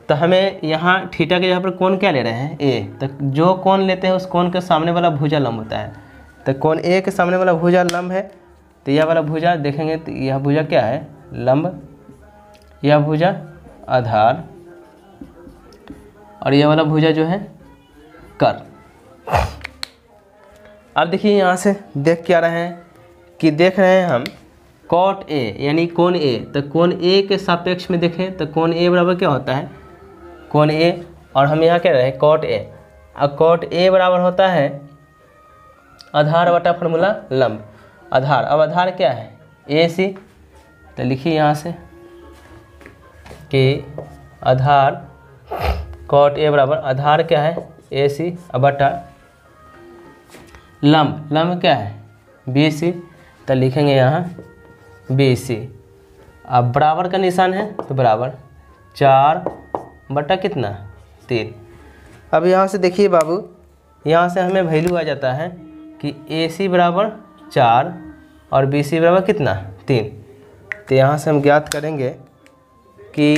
तो हमें यहाँ थीटा के यहाँ पर कोण क्या ले रहे हैं, ए। तो जो कोण लेते हैं उस कोण के सामने वाला भुजा लंब होता है। तो कोण ए के सामने वाला भुजा लंब है, तो यह वाला भुजा देखेंगे तो यह भुजा क्या है, लंब, यह भुजा आधार, और यह वाला भुजा जो है कर। अब देखिए यहाँ से देख क्या रहे हैं कि देख रहे हैं हम कॉट ए यानी कोण ए। तो कोण ए के सापेक्ष में देखें तो कोण ए बराबर क्या होता है, कोण ए, और हम यहाँ कह रहे हैं कॉट ए। अब कॉट ए बराबर होता है आधार बटा फॉर्मूला लंब, आधार। अब आधार क्या है, ए सी। तो लिखिए यहाँ से कि आधार कॉट ए बराबर आधार क्या है, ए सी बटा लंब, लंब क्या है, बी सी। तो लिखेंगे यहाँ बी सी। अब बराबर का निशान है तो बराबर 4 बटा कितना 3। अब यहाँ से देखिए बाबू, यहाँ से हमें वैल्यू आ जाता है कि ए सी बराबर 4 और बी सी बराबर कितना 3। तो यहाँ से हम ज्ञात करेंगे कि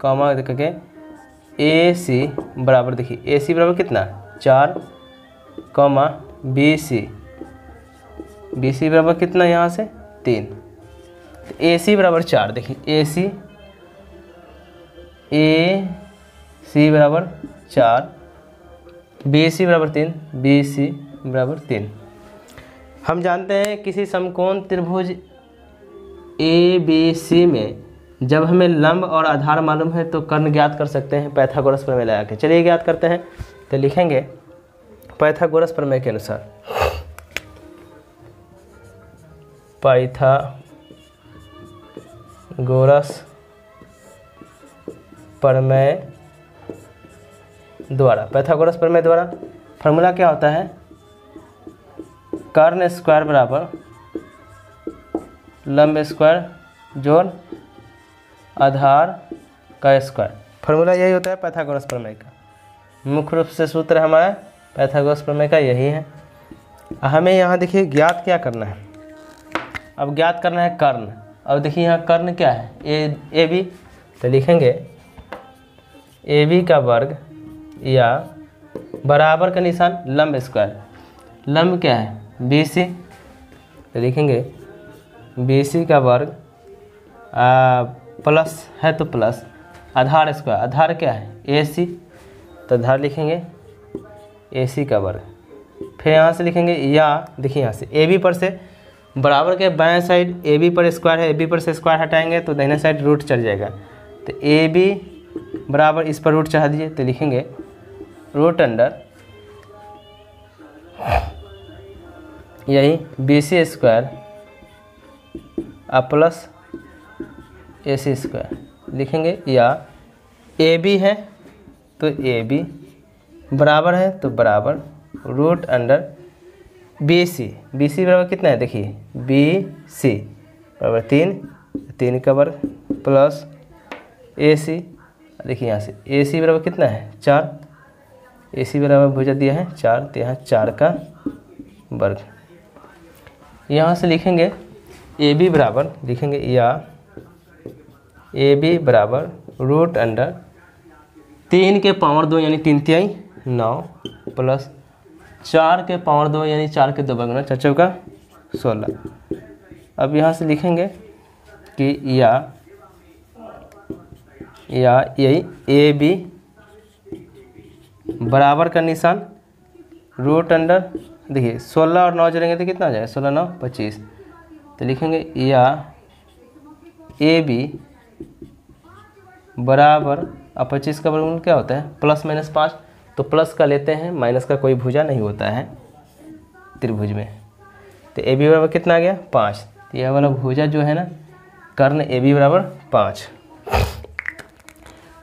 कॉमा करके ए सी बराबर, देखिए ए सी बराबर कितना 4 कॉमा बी सी बराबर कितना यहाँ से 3। तो ए सी बराबर 4, देखिए ए सी बराबर 4, बी सी बराबर 3, बी सी बराबर 3। हम जानते हैं किसी समकोण त्रिभुज ए बी सी में जब हमें लंब और आधार मालूम है तो कर्ण ज्ञात कर सकते हैं पाइथागोरस प्रमेय लगा के। चलिए ज्ञात करते हैं। तो लिखेंगे पाइथागोरस प्रमेय के अनुसार, पाइथागोरस प्रमेय द्वारा, पाइथागोरस प्रमेय द्वारा फॉर्मूला क्या होता है, कर्ण स्क्वायर बराबर लंब स्क्वायर जोड़ आधार का स्क्वायर। फॉर्मूला यही होता है पाइथागोरस प्रमेय का। मुख्य रूप से सूत्र हमारा पाइथागोरस प्रमेय का यही है। हमें यहाँ देखिए ज्ञात क्या करना है, अब ज्ञात करना है कर्ण। अब देखिए यहाँ कर्ण क्या है, ए बी। तो लिखेंगे ए बी का वर्ग या बराबर का निशान लंब स्क्वायर, लंब क्या है बी सी। तो लिखेंगे बी सी का वर्ग प्लस है तो प्लस आधार स्क्वायर, आधार क्या है ए सी। तो आधार लिखेंगे ए सी का वर्ग। फिर यहाँ से लिखेंगे या, देखिए यहाँ से ए बी पर से बराबर के बाएं साइड ए बी पर स्क्वायर है, ए बी पर से स्क्वायर हटाएंगे तो दाहिने साइड रूट चढ़ जाएगा। तो ए बी बराबर इस पर रूट चढ़ा दीजिए। तो लिखेंगे रूट अंडर यही बी सी स्क्वायर प्लस ए सी स्क्वायर। लिखेंगे या ए बी है तो ए बी बराबर है तो बराबर रूट अंडर बी सी बराबर कितना है, देखिए बी सी बराबर 3 का वर्ग प्लस ए सी। देखिए यहाँ से ए सी बराबर कितना है 4, ए सी बराबर भुजा दिया है 4, तो यहाँ 4 का वर्ग। यहाँ से लिखेंगे ए बी बराबर, लिखेंगे या ए बी बराबर रूट अंडर 3 के पावर 2 यानी 3 तिहाई 9 प्लस 4 के पावर 2 यानी 4 के 2 बगना 4 चौका 16। अब यहाँ से लिखेंगे कि या यही ए बी बराबर का निशान रूट अंडर, देखिए 16 और 9 जोड़ेंगे तो कितना आ जाएगा 16 9 25। तो लिखेंगे या ए बी बराबर, अब 25 का वर्गमूल क्या होता है प्लस माइनस 5, तो प्लस का लेते हैं, माइनस का कोई भुजा नहीं होता है त्रिभुज में। तो ए बी बराबर कितना आ गया 5। तो यह वाला भुजा जो है ना कर्ण ए बी बराबर 5।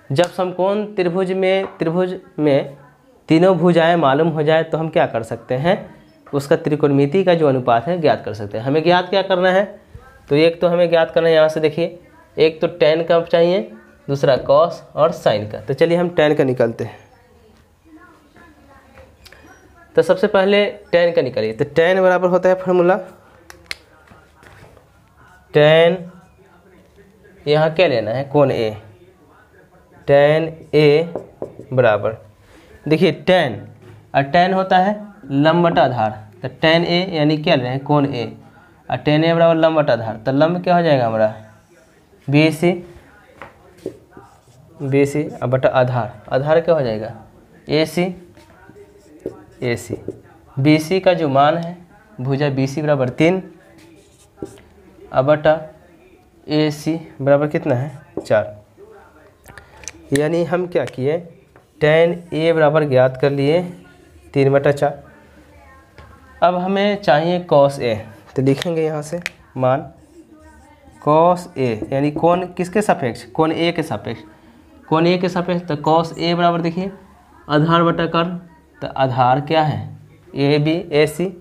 जब समकोण त्रिभुज में तीनों भुजाएं मालूम हो जाए तो हम क्या कर सकते हैं, उसका त्रिकोणमिति का जो अनुपात है ज्ञात कर सकते हैं। हमें ज्ञात क्या करना है, तो एक तो हमें ज्ञात करना है, यहाँ से देखिए एक तो tan का चाहिए, दूसरा cos और sin का। तो चलिए हम tan का निकालते हैं। तो सबसे पहले tan का निकालिए। तो tan बराबर होता है फॉर्मूला tan, यहाँ क्या लेना है, कोण A, tan A बराबर, देखिए tan, और tan होता है लंब बटा आधार, तो tan A यानी क्या ले रहे हैं, कोण A, और tan A बराबर लंब बटा आधार, तो लंब क्या हो जाएगा हमारा BC, अब बटा आधार, आधार क्या हो जाएगा AC, BC का जो मान है भुजा BC बराबर 3, अब बटा AC बराबर कितना है 4, यानी हम क्या किए, tan A बराबर ज्ञात कर लिए 3/4। अब हमें चाहिए cos A, तो लिखेंगे यहाँ से मान cos A यानी कोण किसके सापेक्ष, कोण A के सापेक्ष, कोण A के सापेक्ष, तो cos A बराबर देखिए आधार बटा कर्ण, तो आधार क्या है AB AC,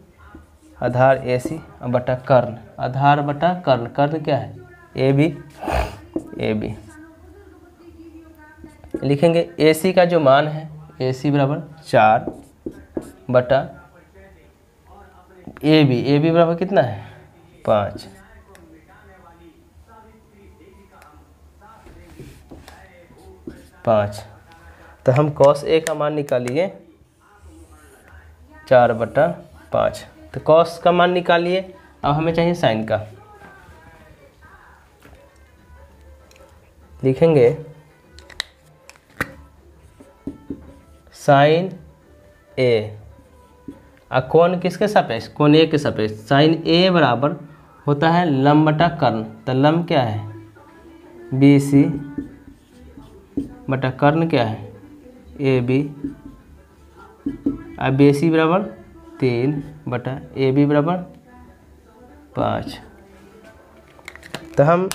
आधार AC बटा कर्ण, आधार बटा कर्ण, कर्ण क्या है AB, लिखेंगे AC का जो मान है AC बराबर 4 बटा AB बराबर कितना है 5, तो हम cos A का मान निकालिए 4/5, तो cos का मान निकालिए। अब हमें चाहिए sin का, लिखेंगे sin A, कोण किसके सापेक्ष, कोण A के सापेक्ष, sin A बराबर होता है लंब बटा कर्ण, तो लंब क्या है BC बटा कर्ण क्या है AB, अब BC बराबर 3 बटा AB बराबर 5, तो हम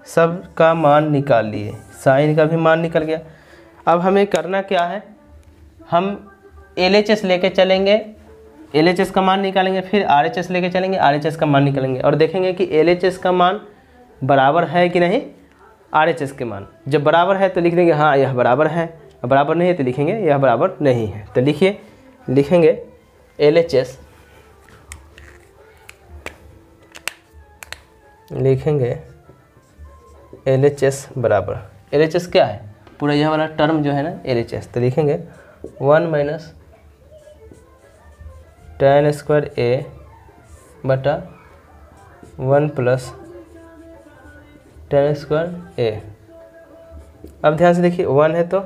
सब का मान निकाल लिए, साइन का भी मान निकल गया। अब हमें करना क्या है, हम LHS लेके चलेंगे, LHS का मान निकालेंगे, फिर RHS लेके चलेंगे, RHS का मान निकालेंगे, और देखेंगे कि LHS का मान बराबर है कि नहीं RHS के मान, जब बराबर है तो लिख देंगे हाँ यह बराबर है, बराबर नहीं है तो लिखेंगे यह बराबर नहीं है। तो लिखिए, लिखेंगे LHS, लिखेंगे LHS बराबर, LHS क्या है पूरा यह वाला टर्म जो है ना LHS, तो लिखेंगे 1 माइनस tan स्क्वायर A बटा 1 प्लस tan स्क्वायर A। अब ध्यान से देखिए 1 है तो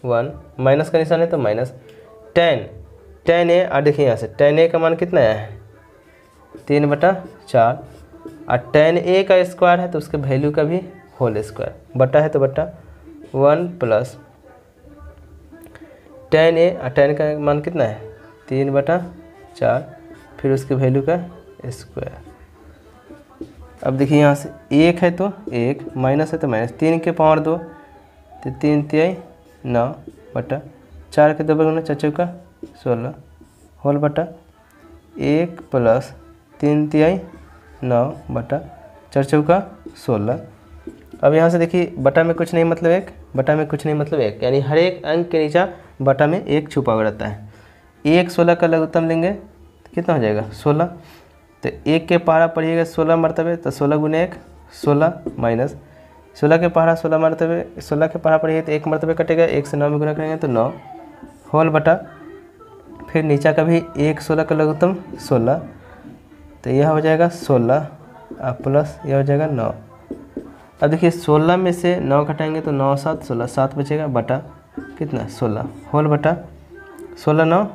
1, माइनस का निशान है तो माइनस, tan A, और देखिए यहाँ से tan A का मान कितना है 3/4, और tan A का स्क्वायर है तो उसके वैल्यू का भी होल स्क्वायर, बटा है तो बटा 1 प्लस tan A, और tan का मान कितना है 3/4, फिर उसके वैल्यू का स्क्वायर। अब देखिए यहाँ से 1 है तो 1, माइनस है तो माइनस, 3 के पावर 2 तो 3 तिहाई 9 बटा 4 के 2 गुना 4 चौका 16 होल बटा 1 प्लस 3 तिहाई 9 बटा 4 चौका 16। अब यहाँ से देखिए बटा में कुछ नहीं मतलब 1, बटा में कुछ नहीं मतलब 1, यानी हर एक अंक के नीचे बटा में 1 छुपा हुआ रहता है। 1 16 का लघुत्तम लेंगे तो कितना हो जाएगा 16, तो 1 के पहाड़ा पढ़िएगा 16 मरतबे, तो 16 गुने 1 16 माइनस 16 के पहाड़ा 16 मरतबे, 16 के पहाड़ा पढ़िए तो 1 मरतबे कटेगा, 1 से 9 में गुना करेंगे तो 9 होल बटा, फिर नीचे का भी 1 16 का लघुत्तम 16, तो यह हो जाएगा 16 प्लस यह हो जाएगा 9। अब देखिए 16 में से 9 घटाएंगे तो 9 7 16, 7 बचेगा बटा कितना 16 होल बटा 16 9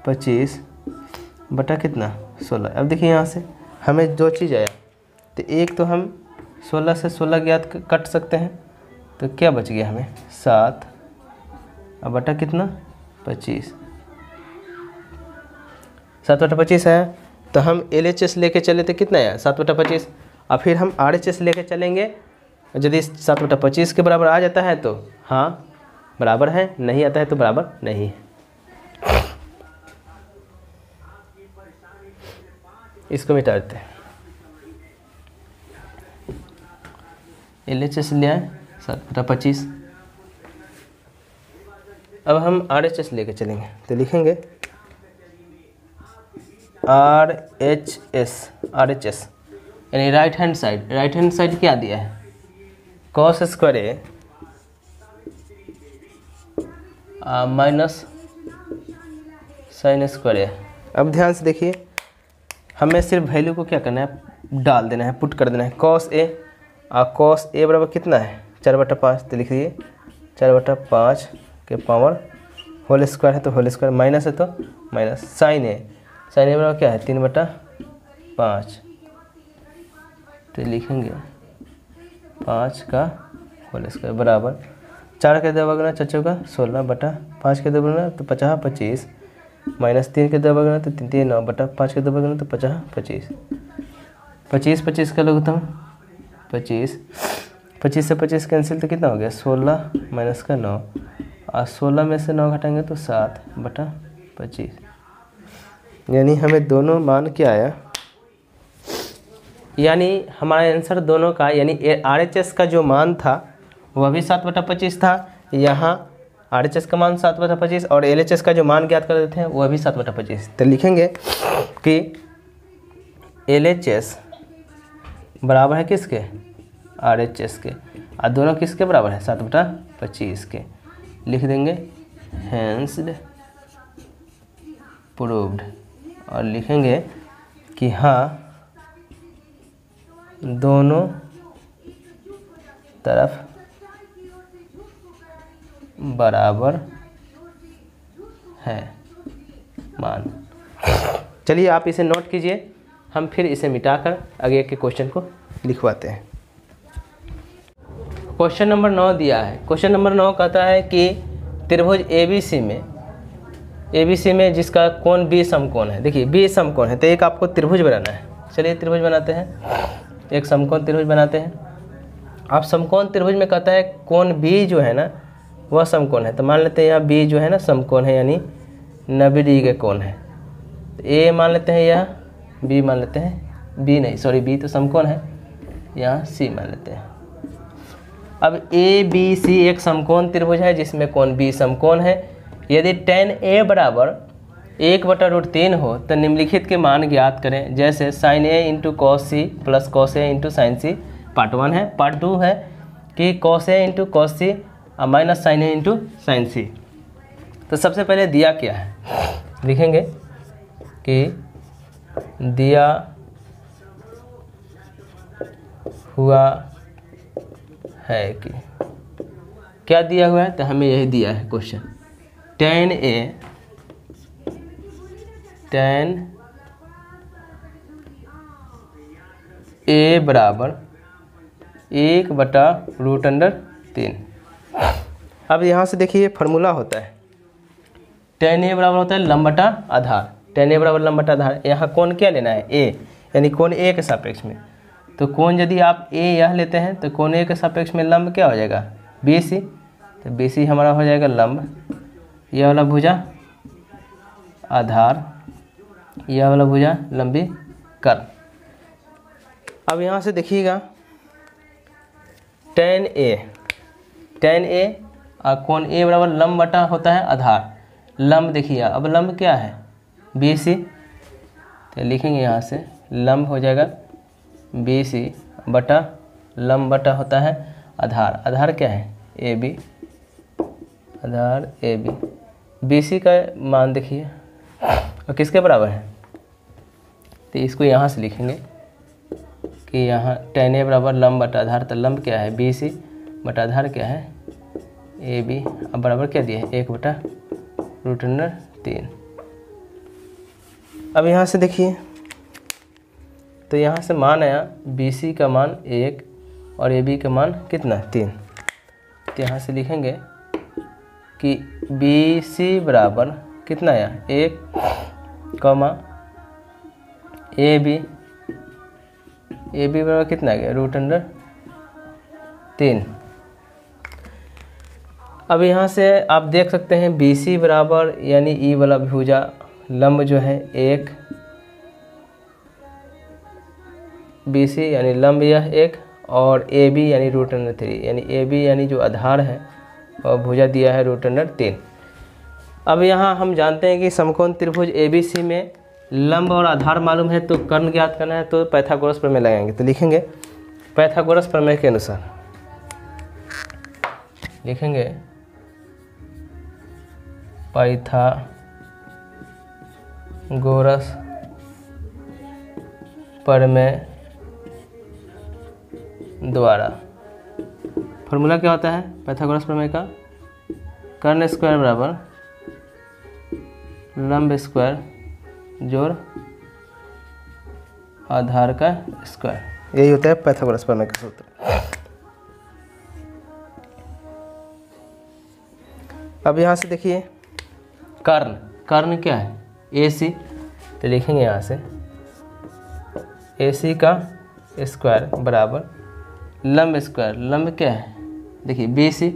25 बटा कितना 16। अब देखिए यहाँ से हमें दो चीज़ आया, तो एक तो हम 16 से 16 ज्ञात कट सकते हैं, तो क्या बच गया हमें 7 अब बटा कितना 25, 7/25 आया। तो हम LHS लेके चले तो कितना आया 7/25, और फिर हम RHS लेके चलेंगे, यदि 7/25 के बराबर आ जाता है तो हाँ बराबर है, नहीं आता है तो बराबर नहीं है। इसको मिटा देते हैं, LHS ले आए 7/25। अब हम RHS लेके चलेंगे, तो लिखेंगे RHS यानी राइट हैंड साइड क्या दिया है, कॉस स्क्वायर ए माइनस साइन स्क्वायर ए। अब ध्यान से देखिए, हमें सिर्फ वैल्यू को क्या करना है, डाल देना है, पुट कर देना है। कॉस ए बराबर कितना है 4/5, तो लिख दिए 4/5 के पावर होल स्क्वायर है तो होल स्क्वायर, माइनस है तो माइनस। साइन ए बराबर क्या है 3/5, तो लिखेंगे 5 का होल स्क्वायर बराबर 4 के 2 गुना 4 का 16/5 के 2 गुना तो 50 25, माइनस 3 के 2 गुना तो 3 9/5 के 2 गुना तो 50 25 25 का लोग 25 से 25 कैंसिल तो कितना हो गया 16 माइनस का 9, और 16 में से 9 घटाएंगे तो 7/25, यानी हमें दोनों मान क्या आया, यानी हमारा आंसर दोनों का, यानी RHS का जो मान था वह भी 7/25 था, यहाँ RHS का मान 7/25 और LHS का जो मान ज्ञात कर देते हैं वह भी 7/25। तो लिखेंगे कि LHS बराबर है किसके, RHS के, और दोनों किसके बराबर है 7/25 के। लिख देंगे हेंस प्रूव्ड, और लिखेंगे कि हाँ दोनों तरफ बराबर है मान। चलिए आप इसे नोट कीजिए, हम फिर इसे मिटाकर आगे के क्वेश्चन को लिखवाते हैं। क्वेश्चन नंबर 9 दिया है। क्वेश्चन नंबर 9 कहता है कि त्रिभुज ABC में जिसका कोण B समकोण है। देखिए B समकोण है तो एक आपको त्रिभुज बनाना है। चलिए त्रिभुज बनाते हैं, एक समकोण त्रिभुज बनाते हैं। आप समकोण त्रिभुज में कहता है कोण B जो है ना वह समकोण है, तो मान लेते हैं यहाँ B जो है ना समकोण है, यानी 90 डिग्री के कोण है। तो A मान लेते हैं, यह B मान लेते हैं, B तो समकोण है, यहाँ C मान लेते हैं। अब ABC एक समकोण त्रिभुज है जिसमें कोण B समकोण है। यदि tan A बराबर 1/√3 हो तो निम्नलिखित के मान ज्ञात करें। जैसे sin A into cos C plus cos A into sin C, part 1 है। पार्ट 2 है कि cos A into cos C minus sin A into sin C। तो सबसे पहले दिया क्या है, लिखेंगे कि दिया हुआ है कि क्या दिया हुआ है, तो हमें यही दिया है क्वेश्चन, tan A बराबर 1/√3। अब यहाँ से देखिए फार्मूला होता है tan A बराबर होता है लंब बटा आधार। tan A बराबर लंब बटा आधार। यहाँ कोण क्या लेना है A, यानी कोण A के सापेक्ष में। तो कोण यदि आप A यह लेते हैं तो कोण A के सापेक्ष में लंब क्या हो जाएगा BC। तो BC हमारा हो जाएगा लंब, यह वाला भुजा आधार, यह वाला भुजा लंबी कर। अब यहाँ से देखिएगा tan A और कोण A बराबर लंब बटा होता है आधार। लंब देखिए, अब लंब क्या है BC, तो लिखेंगे यहाँ से लंब हो जाएगा BC बटा लंब बटा होता है आधार। आधार क्या है AB, आधार AB। BC का मान देखिए और किसके बराबर है, तो इसको यहाँ से लिखेंगे कि यहाँ tan A बराबर लंब बटा आधार, तो लंब क्या है BC बटा आधार क्या है AB। अब बराबर क्या दिया है 1/√3। अब यहाँ से देखिए तो यहाँ से मान आया BC का मान 1 और AB का मान कितना 3। तो यहाँ से लिखेंगे कि BC बराबर कितना आया 1, AB बराबर कितना आ गया √3। अब यहाँ से आप देख सकते हैं BC बराबर यानी E वाला भुजा लंब जो है 1, BC यानी लंब यह 1 और AB यानी √3, यानी AB यानी जो आधार है और भुजा दिया है √3। अब यहाँ हम जानते हैं कि समकोण त्रिभुज ABC में लंब और आधार मालूम है तो कर्ण ज्ञात करना है तो पाइथागोरस प्रमेय लगाएंगे। तो लिखेंगे पाइथागोरस प्रमेय के अनुसार, लिखेंगे पाइथागोरस प्रमेय द्वारा। फॉर्मूला क्या होता है पाइथागोरस प्रमेय का? कर्ण स्क्वायर बराबर लंब स्क्वायर जोड़ आधार का स्क्वायर, यही होता है पाइथागोरस प्रमेय का सूत्र। अब यहाँ से देखिए कर्ण, कर्ण क्या है? AC। तो लिखेंगे यहाँ से AC का स्क्वायर बराबर लंब स्क्वायर, लंब क्या है? देखिए BC,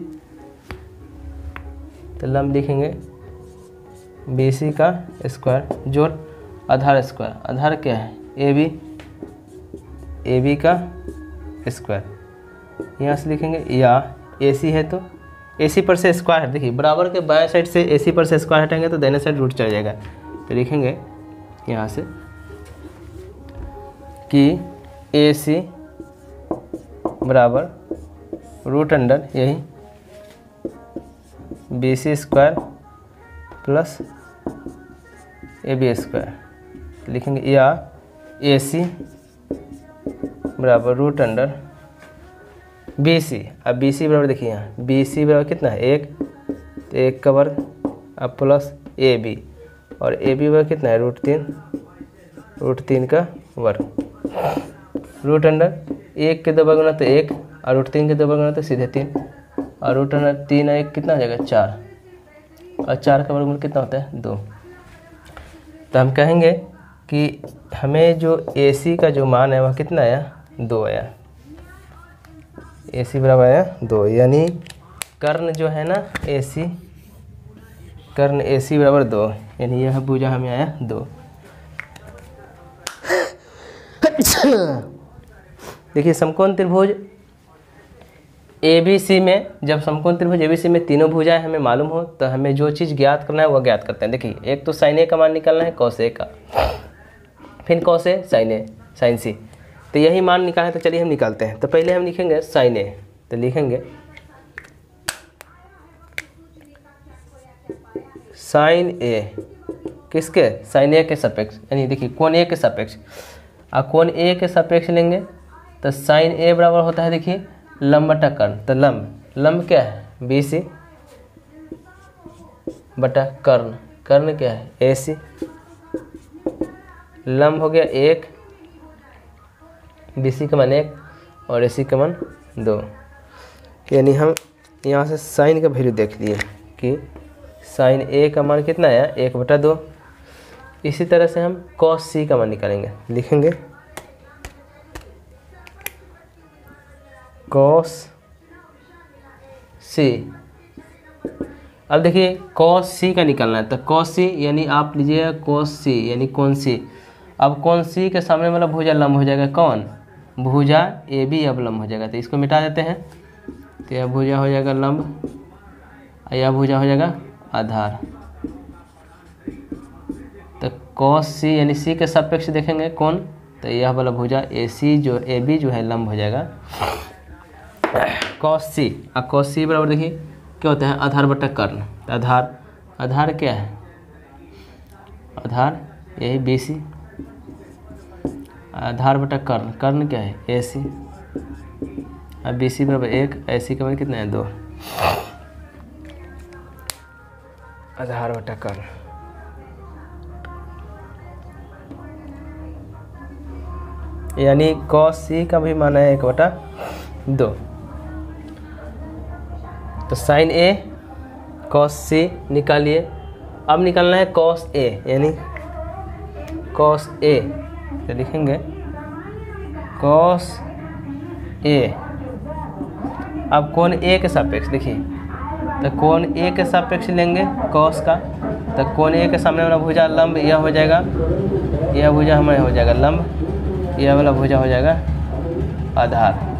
तो लंब लिखेंगे BC का स्क्वायर जोड़ आधार स्क्वायर, आधार क्या है? AB, AB का स्क्वायर। यहाँ से लिखेंगे या AC है तो AC पर से स्क्वायर है, देखिए बराबर के बाएं साइड से AC पर से स्क्वायर हटाएंगे तो दाहिने साइड रूट चल जाएगा। तो लिखेंगे यहाँ से कि AC बराबर रूट अंडर यही BC square plus AB square. लिखेंगे या AC बराबर रूट अंडर BC। अब BC बराबर देखिए यहाँ BC बराबर कितना है? 1, तो 1 का वर्ग अब प्लस AB, और AB बराबर कितना है? रूट 3 का वर्ग। रूट अंडर 1 के 2 गुना तो 1, और रूट 3 के 2 गुना तो सीधे 3, और रूट अंडर 3 1 कितना हो जाएगा? 4, और 4 का वर्गमूल कितना होता है? 2। तो हम कहेंगे कि हमें जो AC का जो मान है वह कितना आया? 2 आया। AC बराबर आया 2, यानी कर्ण जो है ना AC, कर्ण AC बराबर 2, यानी यह भुजा हमें आया 2। देखिए समकोण त्रिभुज ABC में, जब समकोण त्रिभुज ABC में तीनों भुजाएं हमें मालूम हो तो हमें जो चीज़ ज्ञात करना है वह ज्ञात करते हैं। देखिए एक तो sin A का मान निकालना है, cos A का, फिर cos A sin A sin C। तो यही मान निकालना है, तो चलिए हम निकालते हैं। तो पहले हम लिखेंगे sin A, तो लिखेंगे sin A किसके? sin A के सापेक्ष, यानी देखिए कोण A के सापेक्ष। और कोण A के सापेक्ष लेंगे तो sin A बराबर होता है देखिए लंब बटा कर्ण। तो लंब क्या है? BC बटा कर्ण, कर्ण क्या है? AC। लंब हो गया 1, BC का मान 1 और AC का मान 2। यानी हम यहाँ से साइन का वैल्यू देख लिए कि sin A का मान कितना आया? 1/2। इसी तरह से हम cos C का मान निकालेंगे। लिखेंगे cos C। अब देखिए cos C का निकालना है, तो cos C यानी आप लीजिएगा cos C यानी कोण C। अब कोण C के सामने वाला भुजा लंब हो जाएगा कौन? भुजा AB अब लंब हो जाएगा, तो इसको मिटा देते हैं। तो यह भुजा हो जाएगा लंब, यह भुजा हो जाएगा आधार। तो cos C यानी C के सापेक्ष देखेंगे कौन? तो यह वाला भुजा AC जो AB जो है लंब हो जाएगा cos C। अब cos C बराबर देखिए क्या होता है? आधार बटा कर्ण। आधार क्या है? आधार यही BC, आधार बटा कर्ण, कर्ण क्या है? AC। अब BC बराबर 1, AC का मान कितना है? 2, आधार बटा कर्ण। यानी cos C का भी मान है 1/2। तो sin A cos C निकालिए। अब निकालना है cos A, यानी cos A, तो लिखेंगे cos A। अब कोण A के सापेक्ष देखिए, तो कोण A के सापेक्ष लेंगे cos का, तो कोण A के सामने वाला भुजा लंब यह हो जाएगा, यह भुजा हमारा हो जाएगा लंब, यह वाला भुजा हो जाएगा आधार।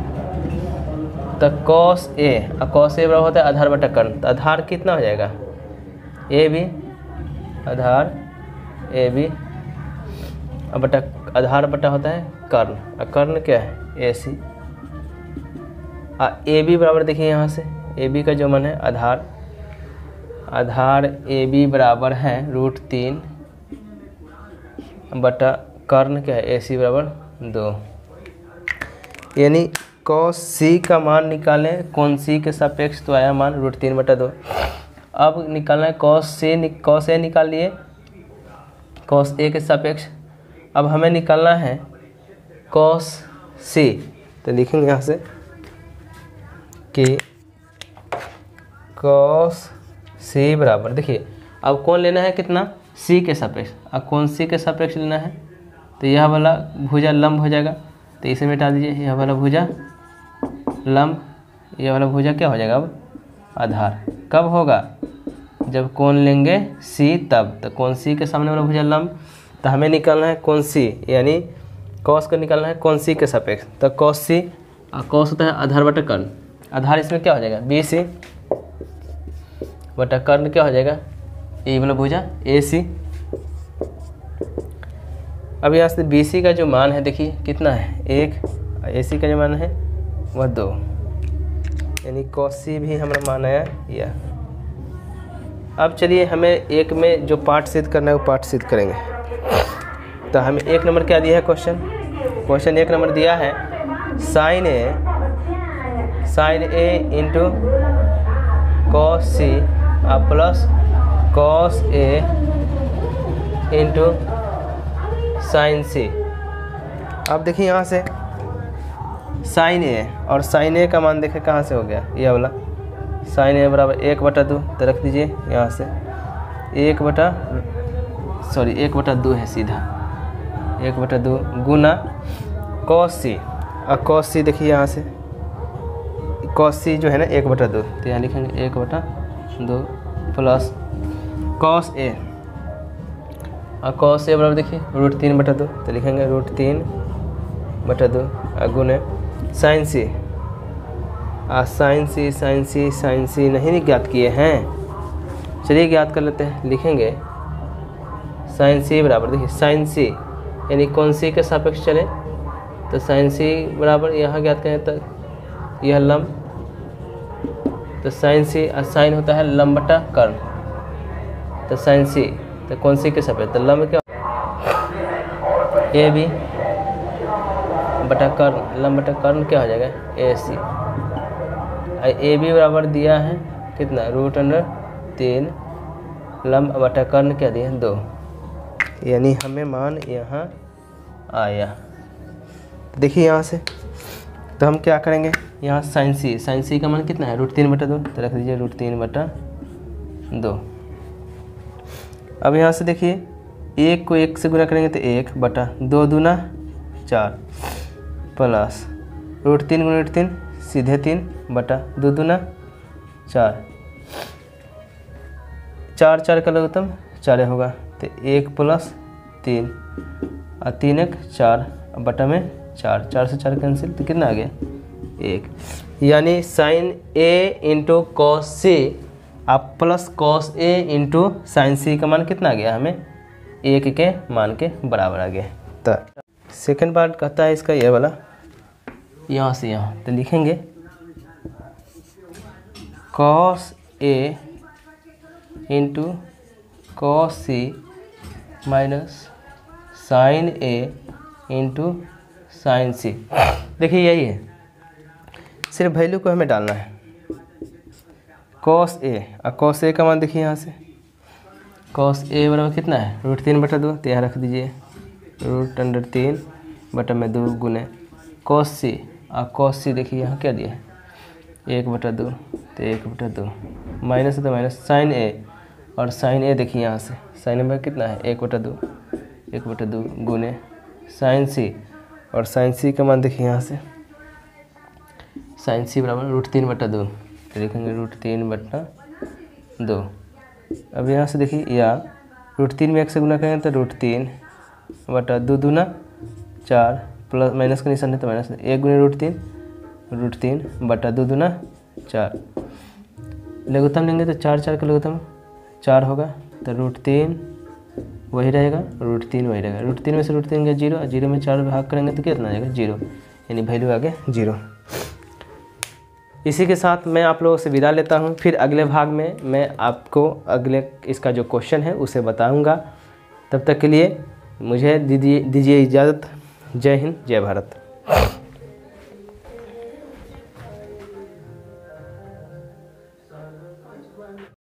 तो cos A, और cos A बराबर होता है आधार बटा कर्ण। तो आधार कितना हो जाएगा? AB, आधार AB अब बटा आधार बटा होता है कर्ण, और कर्ण क्या है ए सी। ए बी बराबर देखिए यहाँ से ए बी का जो मान है आधार ए बी बराबर है √3 बटा कर्ण क्या है ए सी बराबर 2। यानी कॉस सी का मान निकालें कौन सी के सापेक्ष, तो आया मान √3 बटा 2। अब निकालना है कॉस ए निकाल लिए कॉस ए के सापेक्ष। अब हमें निकालना है कॉस सी, तो लिखेंगे यहाँ से कि कॉस सी बराबर, देखिए अब कौन लेना है कितना, सी के सापेक्ष। अब कौन सी के सापेक्ष लेना है, तो यह वाला भुजा लंब हो जाएगा, तो इसे मिटा दीजिए, यह वाला भुजा लंब, यह वाला भुजा क्या हो जाएगा अब आधार। कब होगा, जब कौन लेंगे सी तब, तो कौन सी के सामने वाला भुजा लंब, तो हमें निकालना है कौन सी, यानी कॉस को निकालना है कौन सी के सापेक्ष। तो कॉस सी, कॉस होता है आधार बटा कर्ण, आधार इसमें क्या हो जाएगा बी सी बटा कर्ण क्या हो जाएगा ए वाला भुजा ए सी। अब यहाँ से बी सी का जो मान है देखिए कितना है 1, ए सी का जो मान है वह 2, यानी कॉस सी भी हमारा मान आया यह। अब चलिए हमें एक में जो पार्ट सिद्ध करना है वो पार्ट सिद्ध करेंगे। तो हमें 1 नंबर क्या दिया है क्वेश्चन 1 नंबर दिया है sine A into cos C plus cos A into sine C. अब देखिए यहाँ से साइन ए, और साइन ए का मान देखें कहाँ से हो गया, यह वाला साइन ए बराबर 1 बटा 2, तो रख दीजिए यहाँ से 1 बटा 2 है सीधा 1 बटा 2 गुना कॉस सी। और कॉस सी देखिए यहाँ से कॉस सी जो है ना 1 बटा 2, तो यहाँ लिखेंगे 1 बटा 2 प्लस कॉस ए, और कॉस ए बराबर देखिए √3 बटा 2, तो लिखेंगे √3 बटा 2 गुने साइन सी। साइन सी नहीं ज्ञात किए हैं, चलिए ज्ञात कर लेते हैं। लिखेंगे साइन सी बराबर देखिए साइन सी यानी कौन सी के सापेक्ष चले, तो साइन सी बराबर यहाँ ज्ञात करें तो यह लंब, तो साइन सी साइन होता है लंब बटा कर्ण, तो साइन सी तो कौन सी के सापेक्ष, तो लंब क्या ए बी बटा कर्ण, लंब बटा कर्ण क्या हो जाएगा ए सी। ए बी बराबर दिया है कितना √3 लंब बटा कर्ण क्या दिया 2, यानी हमें मान यहाँ आया। देखिए यहाँ से तो हम क्या करेंगे, यहाँ साइन सी का मान कितना है √3 बटा 2, तो रख दीजिए √3 बटा 2। अब यहाँ से देखिए 1 को 1 से गुना करेंगे तो 1 बटा 2 दूना 4 प्लस √3 गुना √3 सीधे 3 बटा 2 दूना 4, 4 का लघुत्तम 4 होगा, तो 1 प्लस 3 और 3 1 4 बटा में 4 से 4 कैंसिल, तो कितना आ गया 1। यानी साइन ए इंटू कॉस सी आप plus cos A into sine सी का मान कितना आ गया, हमें 1 के मान के बराबर आ गया। तो सेकेंड पार्ट कहता है इसका ये वाला यहाँ से यहाँ, तो लिखेंगे cos A into cos C minus sign A into sine सी। देखिए यही है, सिर्फ वैल्यू को हमें डालना है कॉस ए, और कॉस ए का मान देखिए यहाँ से कॉस ए बराबर कितना है √3 बटा 2, तो यहाँ रख दीजिए √3 बटा में 2 गुने कॉस सी, और कॉस सी देखिए यहाँ क्या दिया है 1 बटा 2, तो 1 बटा 2 माइनस तो माइनस साइन ए, और साइन ए देखिए यहाँ से साइन ए कितना है 1 बटा 2 गुने साइन सी, और साइन सी का मान देखिए यहाँ से साइन सी बराबर √3 बटा 2, तो लिखेंगे √3 बटा 2। अब यहाँ से देखिए या √3 में 1 से गुना करेंगे तो √3 बटा 2 दूना 4 प्लस माइनस का निशान है तो माइनस 1 गुने √3 बटा 2 दूना 4, लघुत्तम लेंगे तो 4 का लघुत्तम 4 होगा, तो √3 वही रहेगा, √3 वही रहेगा। √3 में से √3 गया 0, 0 में 4 भाग करेंगे तो कितना आ जाएगा 0, यानी वैल्यू आ गया 0। इसी के साथ मैं आप लोगों से विदा लेता हूँ। फिर अगले भाग में मैं आपको अगले इसका जो क्वेश्चन है उसे बताऊँगा। तब तक के लिए मुझे दीजिए इजाज़त। जय हिंद, जय भारत।